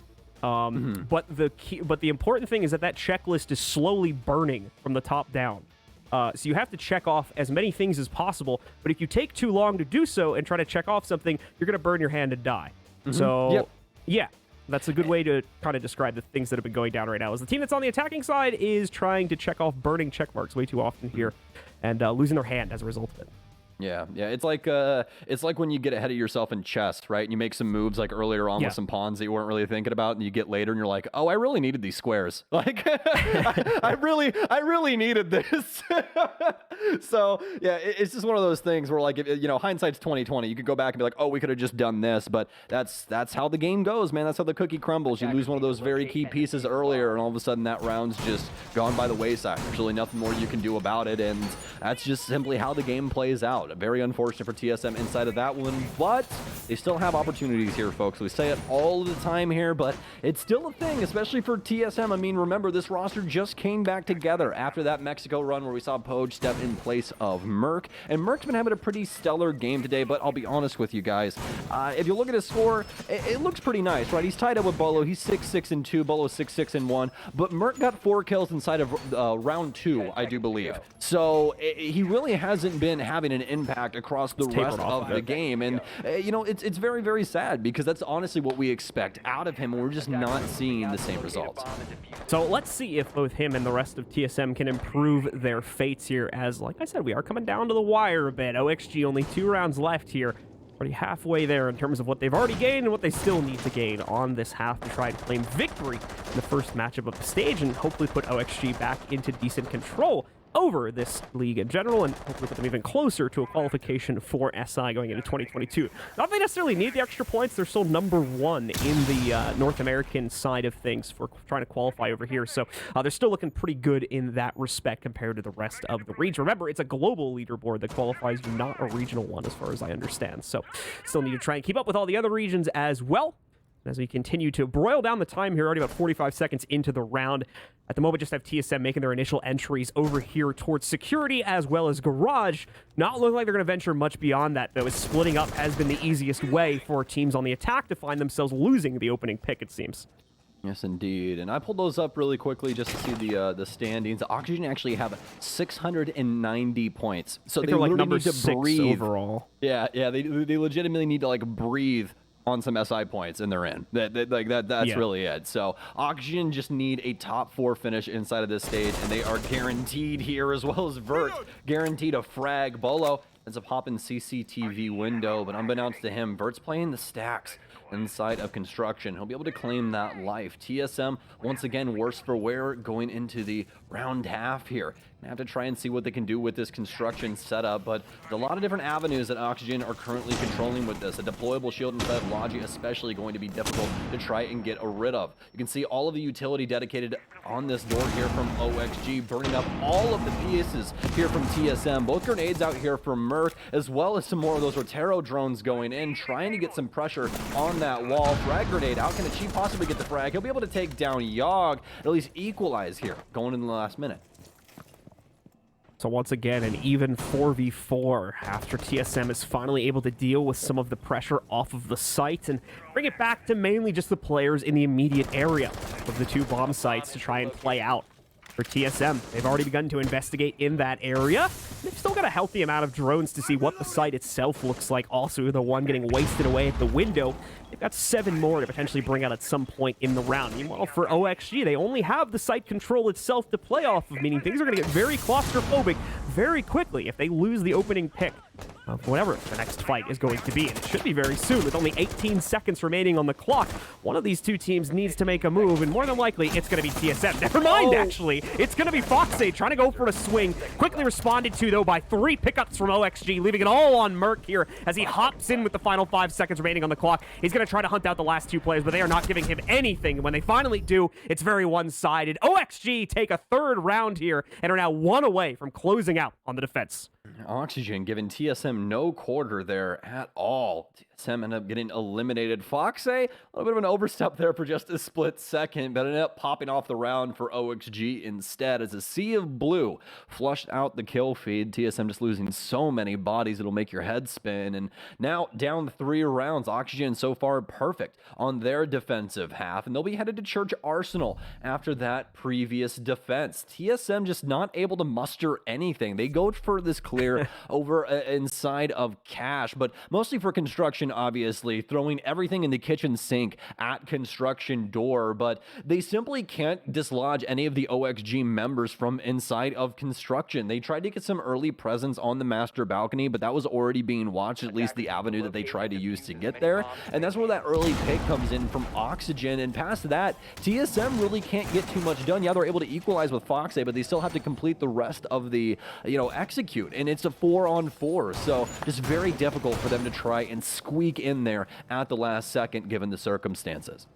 But the important thing is that checklist is slowly burning from the top down. So you have to check off as many things as possible, but if you take too long to do so and try to check off something, you're going to burn your hand and die. So, yeah, that's a good way to kind of describe the things that have been going down right now. Is the team that's on the attacking side is trying to check off burning check marks way too often here and losing their hand as a result of it. Yeah, it's like when you get ahead of yourself in chess, right? And you make some moves like earlier on with some pawns that you weren't really thinking about, and you get later and you're like, oh, I really needed these squares. Like, I really needed this. So yeah, it's just one of those things where, like, hindsight's 20/20. You could go back and be like, oh, we could have just done this, but that's how the game goes, man. That's how the cookie crumbles. You lose one of those very key pieces earlier, and all of a sudden that round's just gone by the wayside. There's really nothing more you can do about it, and that's just simply how the game plays out. Very unfortunate for TSM inside of that one, but they still have opportunities here, folks. We say it all the time here, but it's still a thing, especially for TSM. I mean, remember, this roster just came back together after that Mexico run where we saw Poge step in place of Merc, and Merc's been having a pretty stellar game today, but I'll be honest with you guys. If you look at his score, it looks pretty nice, right? He's tied up with Bolo. He's 6-6-2. Bolo's 6-6-1, but Merc got 4 kills inside of round 2, I do believe. So he really hasn't been having an impact across the rest of the game, and it's very, very sad because that's honestly what we expect out of him, and we're just not seeing the same results. So let's see if both him and the rest of TSM can improve their fates here, as, like I said, we are coming down to the wire a bit. OXG only 2 rounds left here, already halfway there in terms of what they've already gained and what they still need to gain on this half to try and claim victory in the first matchup of the stage and hopefully put OXG back into decent control over this league in general, and hopefully put them even closer to a qualification for SI going into 2022. Not that they necessarily need the extra points. They're still number 1 in the North American side of things for trying to qualify over here, so they're still looking pretty good in that respect compared to the rest of the region. Remember, it's a global leaderboard that qualifies you, not a regional one as far as I understand, so still need to try and keep up with all the other regions as well. As we continue to broil down the time here, already about 45 seconds into the round. At the moment, just have TSM making their initial entries over here towards security as well as garage. Not looking like they're going to venture much beyond that, though, as splitting up has been the easiest way for teams on the attack to find themselves losing the opening pick, it seems. Yes, indeed. And I pulled those up really quickly just to see the standings. Oxygen actually have 690 points. So they like literally number need to 6 breathe. Overall. Yeah, they legitimately need to, like, breathe on some SI points, and they're in. That's really it. So Oxygen just need a top 4 finish inside of this stage, and they are guaranteed here, as well as Vert, guaranteed a frag. Bolo ends up hopping CCTV window, but unbeknownst to him, Vert's playing the stacks inside of construction. He'll be able to claim that life. TSM, once again, worse for wear going into the round half here. Gonna have to try and see what they can do with this construction setup, but there's a lot of different avenues that Oxygen are currently controlling with this. A deployable shield inside of Logi especially going to be difficult to try and get rid of. You can see all of the utility dedicated on this door here from OXG, burning up all of the pieces here from TSM. Both grenades out here from Merc, as well as some more of those Rotero drones going in, trying to get some pressure on that wall. Frag grenade out. Can Chi possibly get the frag? He'll be able to take down Yogg, at least equalize here, going in the last minute. So once again, an even 4v4 after TSM is finally able to deal with some of the pressure off of the site and bring it back to mainly just the players in the immediate area of the 2 bomb sites to try and play out. For TSM, they've already begun to investigate in that area. They've still got a healthy amount of drones to see what the site itself looks like. Also, the one getting wasted away at the window. They've got 7 more to potentially bring out at some point in the round. Meanwhile, for OXG, they only have the site control itself to play off of, meaning things are going to get very claustrophobic very quickly if they lose the opening pick of whatever the next fight is going to be. And it should be very soon, with only 18 seconds remaining on the clock. One of these 2 teams needs to make a move, and more than likely, it's going to be TSM. Never mind, actually. It's going to be Foxade trying to go for a swing. Quickly responded to, though, by 3 pickups from OXG, leaving it all on Merc here as he hops in with the final 5 seconds remaining on the clock. He's going to try to hunt out the last 2 players, but they are not giving him anything. When they finally do, it's very one-sided. OXG take a 3rd round here and are now 1 away from closing out on the defense. Oxygen giving TSM no quarter there at all. TSM ended up getting eliminated. Foxe, a little bit of an overstep there for just a split second, but ended up popping off the round for OXG instead as a sea of blue flushed out the kill feed. TSM just losing so many bodies it'll make your head spin. And now down 3 rounds. Oxygen so far perfect on their defensive half, and they'll be headed to Church Arsenal after that previous defense. TSM just not able to muster anything. They go for this clear over inside of Cash, but mostly for construction, obviously, throwing everything in the kitchen sink at construction door, but they simply can't dislodge any of the OXG members from inside of construction. They tried to get some early presence on the master balcony, but that was already being watched, at least the avenue that they tried to use to get there, and that's where that early pick comes in from Oxygen, and past that, TSM really can't get too much done. Yeah, they're able to equalize with Foxe, but they still have to complete the rest of the, execute, and it's a 4-on-4, so just very difficult for them to try and squeak in there at the last second given the circumstances.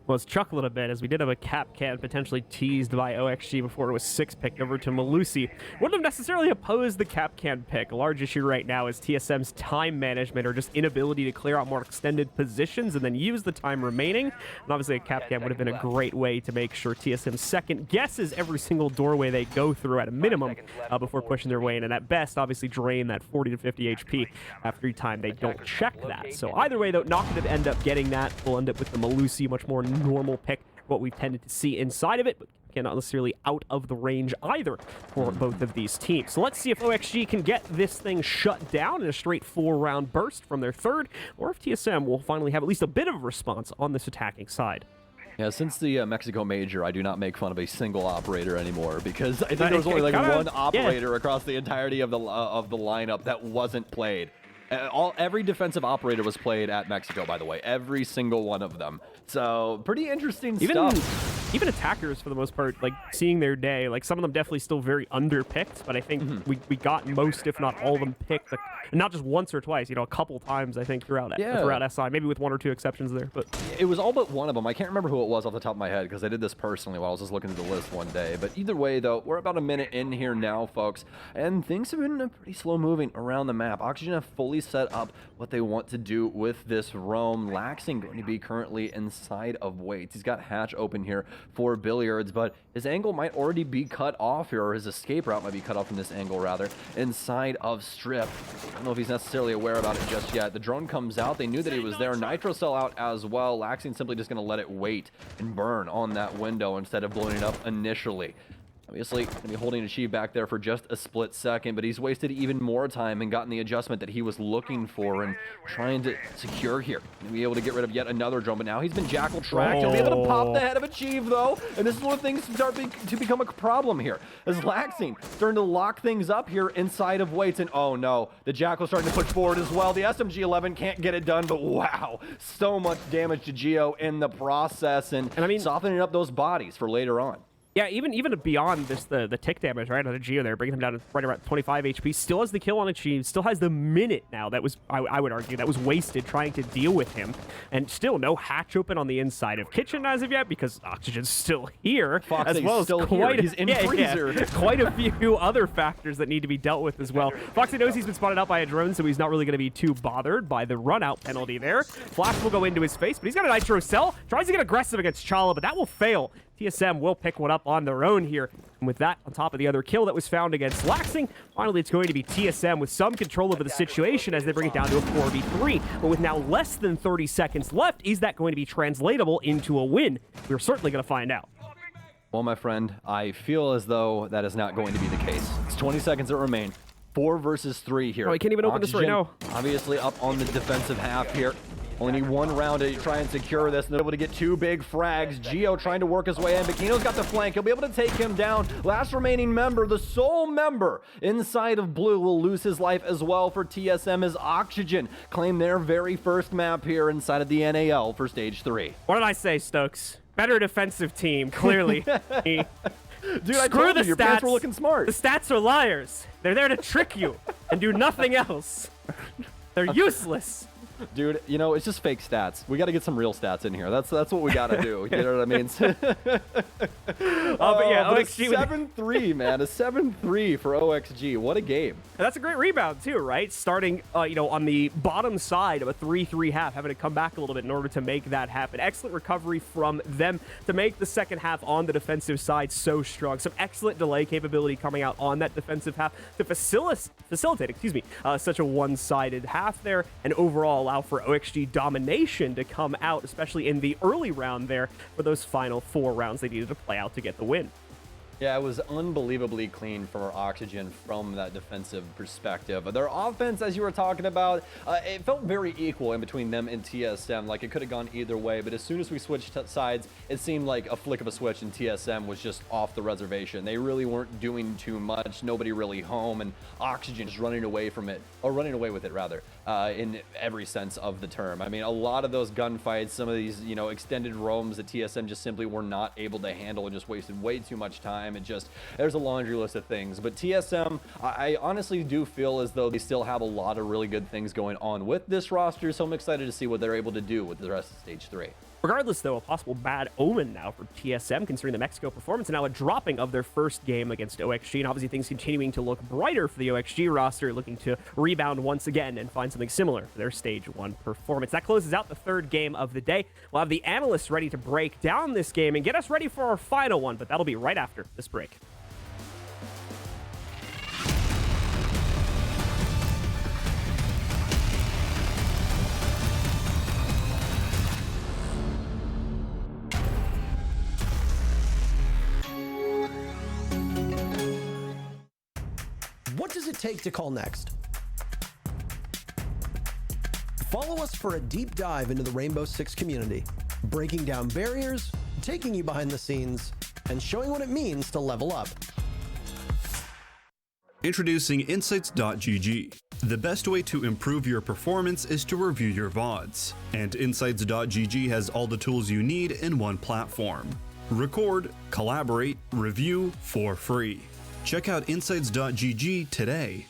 Well, let's chuckle a bit as we did have a cap can potentially teased by OXG before it was 6 picked over to Malusi. Wouldn't have necessarily opposed the cap can pick. A large issue right now is TSM's time management or just inability to clear out more extended positions and then use the time remaining. And obviously a cap can would have been a great way to make sure TSM second guesses every single doorway they go through at a minimum before pushing their way in. And at best, obviously drain that 40 to 50 HP after time they don't check that. So either way, though, not going to end up getting that. We'll end up with the Malusi, much more normal pick, what we've tended to see inside of it, but again, not necessarily out of the range either for both of these teams. So let's see if OXG can get this thing shut down in a straight 4-round burst from their third, or if TSM will finally have at least a bit of a response on this attacking side. Yeah, since the Mexico Major, I do not make fun of a single operator anymore because I think there was only like one operator across the entirety of the lineup that wasn't played. Every defensive operator was played at Mexico, by the way. Every single one of them. So, pretty interesting stuff. Even attackers, for the most part, like, seeing their day, like, some of them definitely still very underpicked, but I think we got most, if not all of them, picked, like, not just once or twice, a couple times, I think, throughout SI, maybe with 1 or 2 exceptions there. But it was all but one of them. I can't remember who it was off the top of my head because I did this personally while I was just looking at the list one day. But either way, though, we're about a minute in here now, folks, and things have been pretty slow moving around the map. Oxygen have fully set up what they want to do with this roam. Laxing going to be currently inside of weights. He's got hatch open here for billiards, but his angle might already be cut off here, or his escape route might be cut off from this angle, rather, inside of strip. I don't know if he's necessarily aware about it just yet. The drone comes out. They knew that he was there. Nitro cell out as well. Laxing simply just going to let it wait and burn on that window instead of blowing it up initially. Obviously, going to be holding Achieve back there for just a split second, but he's wasted even more time and gotten the adjustment that he was looking for and trying to secure here. Going to be able to get rid of yet another drone, but now he's been jackal tracked. He'll be able to pop the head of Achieve, though, and this is where things start to become a problem here. As Laxing starting to lock things up here inside of weights, and oh no, the jackal's starting to push forward as well. The SMG-11 can't get it done, but wow, so much damage to Geo in the process, and I mean, softening up those bodies for later on. Yeah, even beyond this, the tick damage, right, on the Geo there, bringing him down to right around 25 HP, still has the kill on Achieve, still has the minute now that was, I would argue, that was wasted trying to deal with him, and still no hatch open on the inside of Kitchen as of yet, because Oxygen's still here, as well as quite a few other factors that need to be dealt with as well. Foxy knows he's been spotted out by a drone, so he's not really going to be too bothered by the run-out penalty there. Flash will go into his face, but he's got a Nitro Cell, tries to get aggressive against Chala, but that will fail. TSM will pick one up on their own here. And with that, on top of the other kill that was found against Laxing, finally it's going to be TSM with some control over the situation as they bring it down to a 4v3. But with now less than 30 seconds left, is that going to be translatable into a win? We're certainly going to find out. Well, my friend, I feel as though that is not going to be the case. It's 20 seconds that remain. 4 versus 3 here. Oh, he can't even open this right now. Obviously up on the defensive half here. Only need 1 round to try and secure this, and they're able to get 2 big frags. Geo trying to work his way in. Bikino's got the flank. He'll be able to take him down. Last remaining member, the sole member inside of blue, will lose his life as well for TSM as Oxygen claim their very first map here inside of the NAL for Stage 3. What did I say, Stokes? Better defensive team, clearly. Dude, I told you, your pants were looking smart. The stats are liars. They're there to trick you and do nothing else. They're useless. Dude, you know, it's just fake stats. We got to get some real stats in here. That's what we got to do. You know what I mean? But yeah, but OXG a 7-3, man. A 7-3 for OXG. What a game. And that's a great rebound too, right? Starting, on the bottom side of a 3-3 half, having to come back a little bit in order to make that happen. Excellent recovery from them to make the second half on the defensive side so strong. Some excellent delay capability coming out on that defensive half to facilitate, such a one-sided half there, and overall allow for OXG domination to come out, especially in the early round there for those final 4 rounds they needed to play out to get the win. Yeah, it was unbelievably clean for Oxygen from that defensive perspective. Their offense, as you were talking about, it felt very equal in between them and TSM. Like, it could have gone either way, but as soon as we switched sides, it seemed like a flick of a switch and TSM was just off the reservation. They really weren't doing too much, nobody really home, and Oxygen just running away from it, or running away with it, rather, in every sense of the term. I mean, a lot of those gunfights, some of these, extended roams that TSM just simply were not able to handle and just wasted way too much time. There's a laundry list of things, but TSM, I honestly do feel as though they still have a lot of really good things going on with this roster, so I'm excited to see what they're able to do with the rest of Stage 3. Regardless, though, a possible bad omen now for TSM, considering the Mexico performance, and now a dropping of their first game against OXG, and obviously things continuing to look brighter for the OXG roster, looking to rebound once again and find something similar for their Stage 1 performance. That closes out the third game of the day. We'll have the analysts ready to break down this game and get us ready for our final one, but that'll be right after this break. What does it take to call next? Follow us for a deep dive into the Rainbow Six community, breaking down barriers, taking you behind the scenes, and showing what it means to level up. Introducing Insights.gg. The best way to improve your performance is to review your VODs, and Insights.gg has all the tools you need in one platform. Record, collaborate, review for free. Check out Insights.gg today.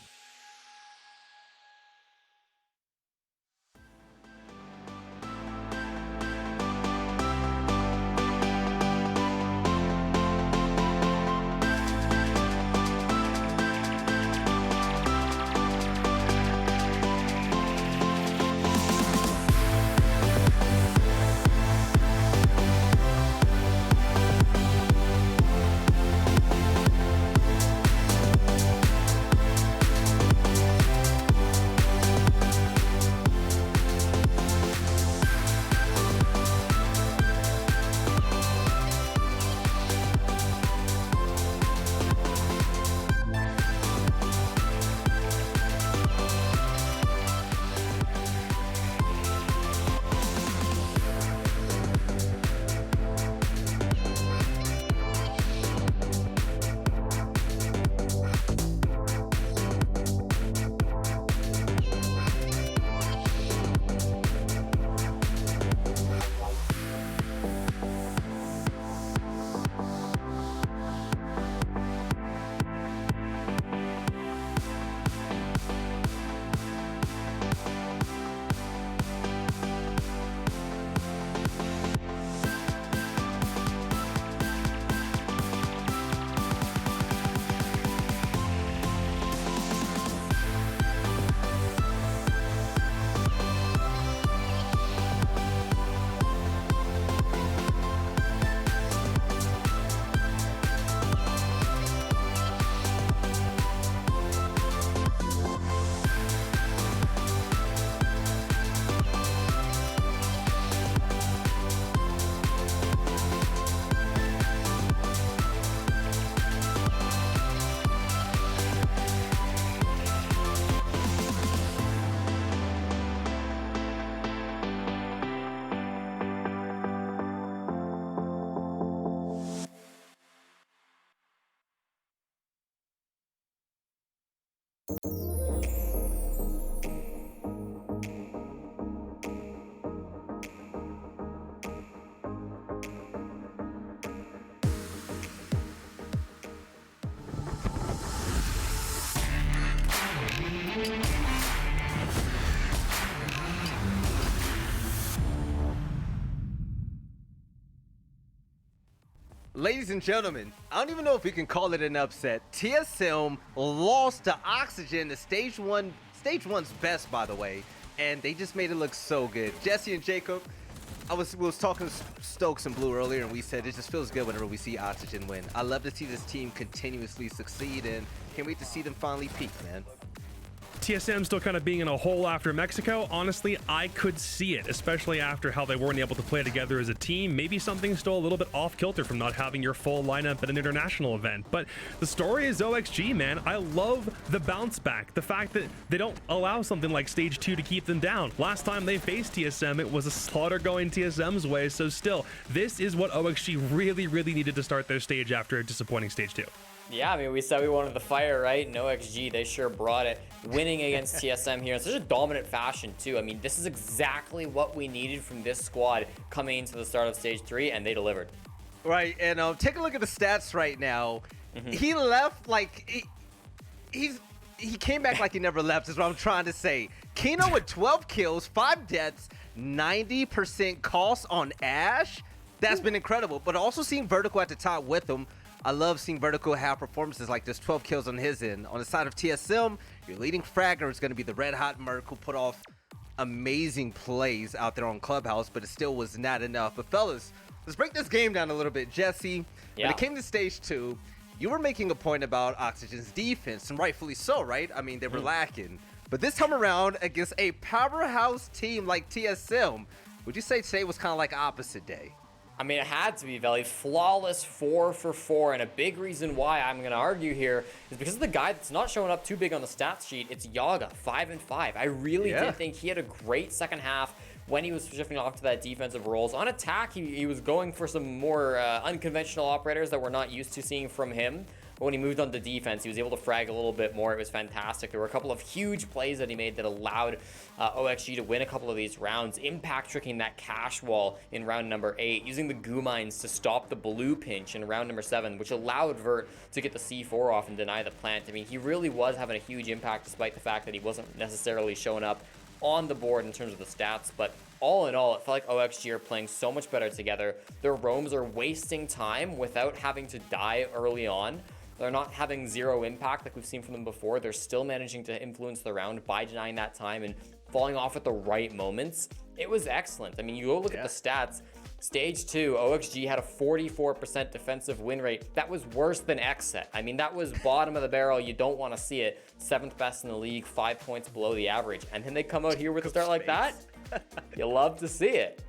Ladies and gentlemen, I don't even know if we can call it an upset. TSM lost to Oxygen, the stage one's best, by the way, and they just made it look so good. Jesse and Jacob, we was talking to Stokes and Blue earlier, and we said it just feels good whenever we see Oxygen win. I love to see this team continuously succeed, and can't wait to see them finally peak, man. TSM still kind of being in a hole after Mexico. Honestly, I could see it, especially after how they weren't able to play together as a team. Maybe something's still a little bit off kilter from not having your full lineup at an international event. But the story is OXG, man. I love the bounce back. The fact that they don't allow something like stage 2 to keep them down. Last time they faced TSM, it was a slaughter going TSM's way. So still, this is what OXG really, really needed to start their stage after a disappointing stage 2. Yeah, I mean, we said we wanted the fire, right? No XG, they sure brought it. Winning against TSM here in such a dominant fashion, too. I mean, this is exactly what we needed from this squad coming into the start of Stage 3, and they delivered. Right, and take a look at the stats right now. He left like... He came back like he never left, is what I'm trying to say. Kino with 12 kills, 5 deaths, 90% cost on Ash. That's been incredible. But also seeing Vertical at the top with him. I love seeing Vertical have performances like this, 12 kills on his end. On the side of TSM, your leading fragger is going to be the Red Hot Merc, who put off amazing plays out there on Clubhouse, but it still was not enough. But fellas, let's break this game down a little bit. Jesse, when it came to Stage 2, you were making a point about Oxygen's defense, and rightfully so, right? I mean, they were lacking. But this time around, against a powerhouse team like TSM, would you say today was kind of like opposite day? I mean, it had to be, Veli. Flawless 4 for 4, and a big reason why I'm going to argue here is because of the guy that's not showing up too big on the stats sheet. It's Yaga, 5 and 5. I really did think he had a great second half when he was shifting off to that defensive roles. On attack, he was going for some more unconventional operators that we're not used to seeing from him. But when he moved on to defense, he was able to frag a little bit more. It was fantastic. There were a couple of huge plays that he made that allowed OXG to win a couple of these rounds, impact tricking that cash wall in round number 8, using the goo mines to stop the blue pinch in round number 7, which allowed Vert to get the C4 off and deny the plant. I mean, he really was having a huge impact despite the fact that he wasn't necessarily showing up on the board in terms of the stats. But all in all, it felt like OXG are playing so much better together. Their roams are wasting time without having to die early on. They're not having zero impact like we've seen from them before. They're still managing to influence the round by denying that time and falling off at the right moments. It was excellent. I mean, you go look at the stats. Stage 2, OXG had a 44% defensive win rate. That was worse than Xset. I mean, that was bottom of the barrel. You don't want to see it. 7th best in the league, 5 points below the average. And then they come out here with a start like that. You love to see it.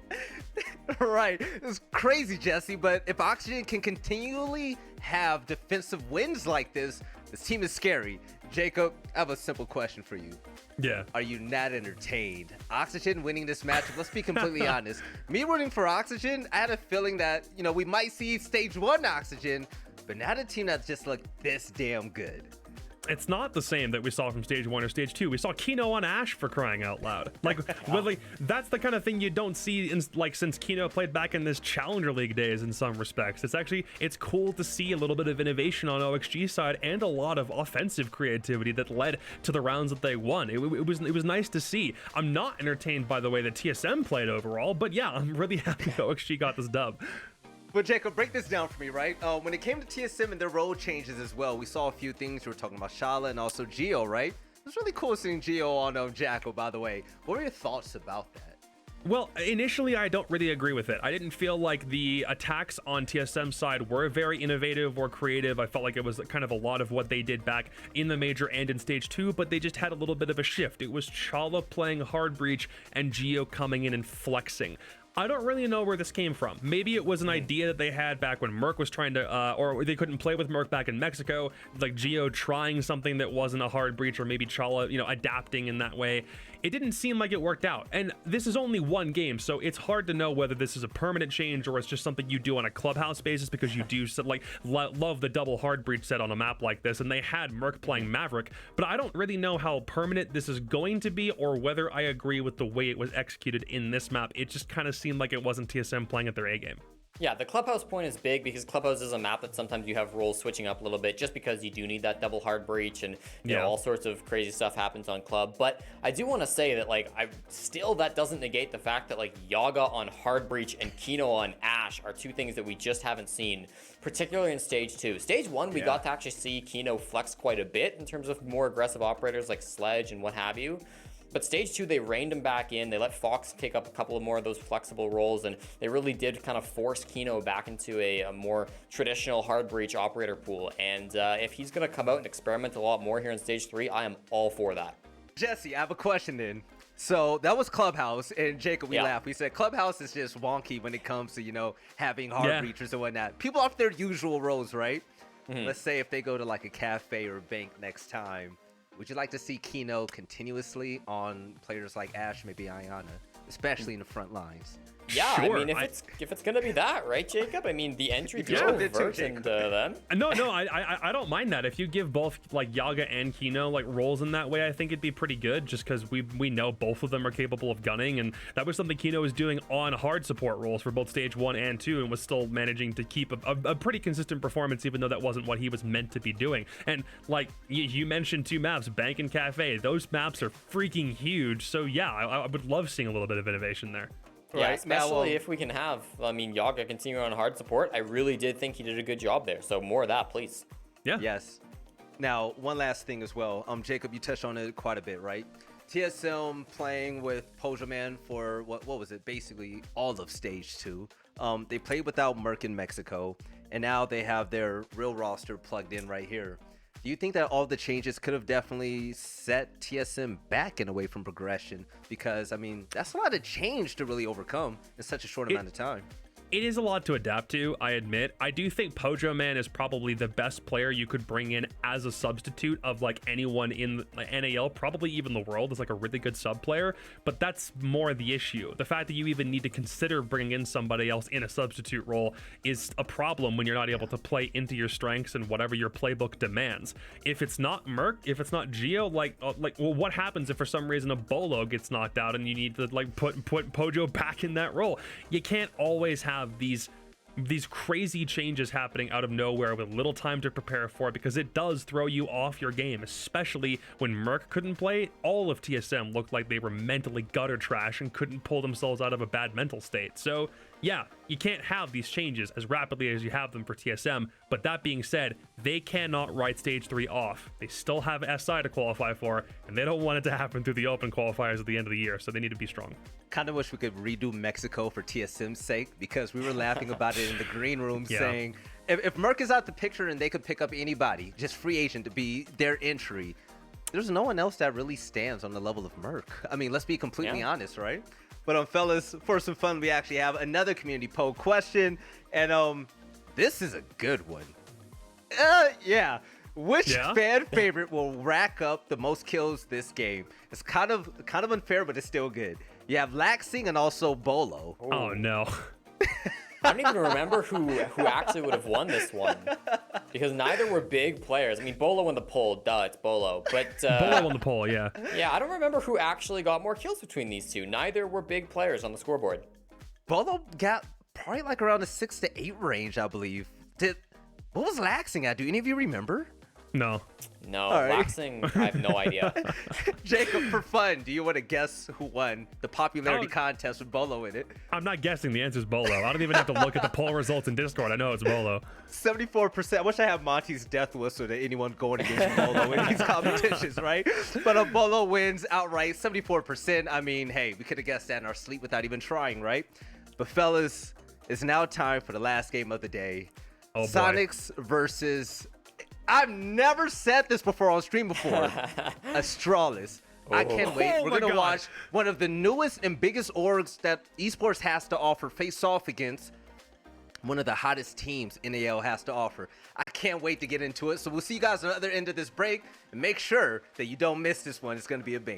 Right. It's crazy, Jesse, but if Oxygen can continually have defensive wins like this team is scary. Jacob, I have a simple question for you. Yeah. Are you not entertained? Oxygen winning this matchup, let's be completely honest. Me rooting for Oxygen, I had a feeling that, you know, we might see Stage 1 Oxygen, but not a team that's just looked this damn good. It's not the same that we saw from Stage 1 or Stage 2. We saw Kino on Ash, for crying out loud. Like, that's the kind of thing you don't see since Kino played back in this Challenger League days in some respects. It's cool to see a little bit of innovation on OXG side and a lot of offensive creativity that led to the rounds that they won. It was nice to see. I'm not entertained by the way that TSM played overall, but yeah, I'm really happy OXG got this dub. But Jacob, break this down for me, right? When it came to TSM and their role changes as well, we saw a few things. You were talking about Shala and also Geo, right? It was really cool seeing Geo on Jackal, by the way. What were your thoughts about that? Well, initially, I don't really agree with it. I didn't feel like the attacks on TSM side were very innovative or creative. I felt like it was kind of a lot of what they did back in the major and in Stage 2, but they just had a little bit of a shift. It was Chala playing Hard Breach and Geo coming in and flexing. I don't really know where this came from. Maybe it was an idea that they had back when Merc was trying to, or they couldn't play with Merc back in Mexico, like Geo trying something that wasn't a Hard Breach, or maybe Chala, adapting in that way. It didn't seem like it worked out. And this is only one game, so it's hard to know whether this is a permanent change or it's just something you do on a Clubhouse basis, because you do love the double Hard Breach set on a map like this, and they had Merc playing Maverick, but I don't really know how permanent this is going to be or whether I agree with the way it was executed in this map. It just kind of seemed like it wasn't TSM playing at their A game. Yeah, the Clubhouse point is big because Clubhouse is a map that sometimes you have roles switching up a little bit just because you do need that double hard breach and you know all sorts of crazy stuff happens on Club. But I do want to say that like that doesn't negate the fact that like Yaga on hard breach and Kino on Ash are two things that we just haven't seen, particularly in stage 2. Stage 1 we got to actually see Kino flex quite a bit in terms of more aggressive operators like Sledge and what have you. But stage 2, they reined him back in. They let Fox take up a couple of more of those flexible roles, and they really did kind of force Kino back into a more traditional hard breach operator pool. And if he's going to come out and experiment a lot more here in stage 3, I am all for that. Jesse, I have a question then. So that was Clubhouse, and Jacob, we laughed. We said Clubhouse is just wonky when it comes to, you know, having hard breachers and whatnot. People off their usual roles, right? Let's say if they go to like a cafe or a bank next time, would you like to see Kino continuously on players like Ash, maybe Ayana, especially in the front lines? Yeah, Sure. I mean, if it's gonna be that, right, Jacob? I mean, the entry drove Vert into them. No, I don't mind that. If you give both like Yaga and Kino like roles in that way, I think it'd be pretty good. Just because we know both of them are capable of gunning, and that was something Kino was doing on hard support roles for both stage 1 and 2, and was still managing to keep a pretty consistent performance, even though that wasn't what he was meant to be doing. And like you mentioned, 2 maps, Bank and Cafe. Those maps are freaking huge. So yeah, I would love seeing a little bit of innovation there. Yeah, especially if we can have, I mean, Yaga continue on hard support. I really did think he did a good job there. So more of that, please. Yeah. Yes. Now, one last thing as well. Jacob, you touched on it quite a bit, right? TSM playing with Pojoman for what was it? Basically all of stage 2. They played without Merc in Mexico, and now they have their real roster plugged in right here. Do you think that all the changes could have definitely set TSM back and away from progression? Because, I mean, that's a lot of change to really overcome in such a short amount of time. It is a lot to adapt to, I admit. I do think Pojoman is probably the best player you could bring in as a substitute of like anyone in NAL, probably even the world, as like a really good sub player, but that's more the issue. The fact that you even need to consider bringing in somebody else in a substitute role is a problem when you're not able to play into your strengths and whatever your playbook demands. If it's not Merc, if it's not Geo, well, what happens if for some reason a Bolo gets knocked out and you need to like put Pojo back in that role? You can't always have these crazy changes happening out of nowhere with little time to prepare for, because it does throw you off your game, especially when Merc couldn't play. All of TSM looked like they were mentally gutter trash and couldn't pull themselves out of a bad mental state. So yeah, you can't have these changes as rapidly as you have them for TSM, but that being said, they cannot write stage 3 off. They still have SI to qualify for, and they don't want it to happen through the open qualifiers at the end of the year, so they need to be strong. Kind of wish we could redo Mexico for TSM's sake, because we were laughing about it in the green room, saying if Merc is out the picture and they could pick up anybody, just free agent to be their entry, there's no one else that really stands on the level of Merc. I mean, let's be completely honest, right? But fellas, for some fun, we actually have another community poll question, and this is a good one. Which fan favorite will rack up the most kills this game? It's kind of unfair, but it's still good. You have Laxing and also Bolo. Oh no. I don't even remember who actually would have won this one, because neither were big players. I mean, Bolo won the poll, duh, it's Bolo. But Bolo won the poll, yeah. Yeah, I don't remember who actually got more kills between these two. Neither were big players on the scoreboard. Bolo got probably like around the 6 to 8 range, I believe. What was Laxing at? Do any of you remember? No. No, Laxing, I have no idea. Jacob, for fun, do you want to guess who won the popularity contest with Bolo in it? I'm not guessing. The answer is Bolo. I don't even have to look at the poll results in Discord. I know it's Bolo. 74%. I wish I had Monty's death whistle to anyone going against Bolo in these competitions, right? But Bolo wins outright, 74%. I mean, hey, we could have guessed that in our sleep without even trying, right? But fellas, it's now time for the last game of the day. Oh, Sonics versus... I've never said this before on stream before. Astralis. I can't wait. We're going to watch one of the newest and biggest orgs that esports has to offer face off against one of the hottest teams NAL has to offer. I can't wait to get into it. So we'll see you guys on the other end of this break. And make sure that you don't miss this one. It's going to be a banger.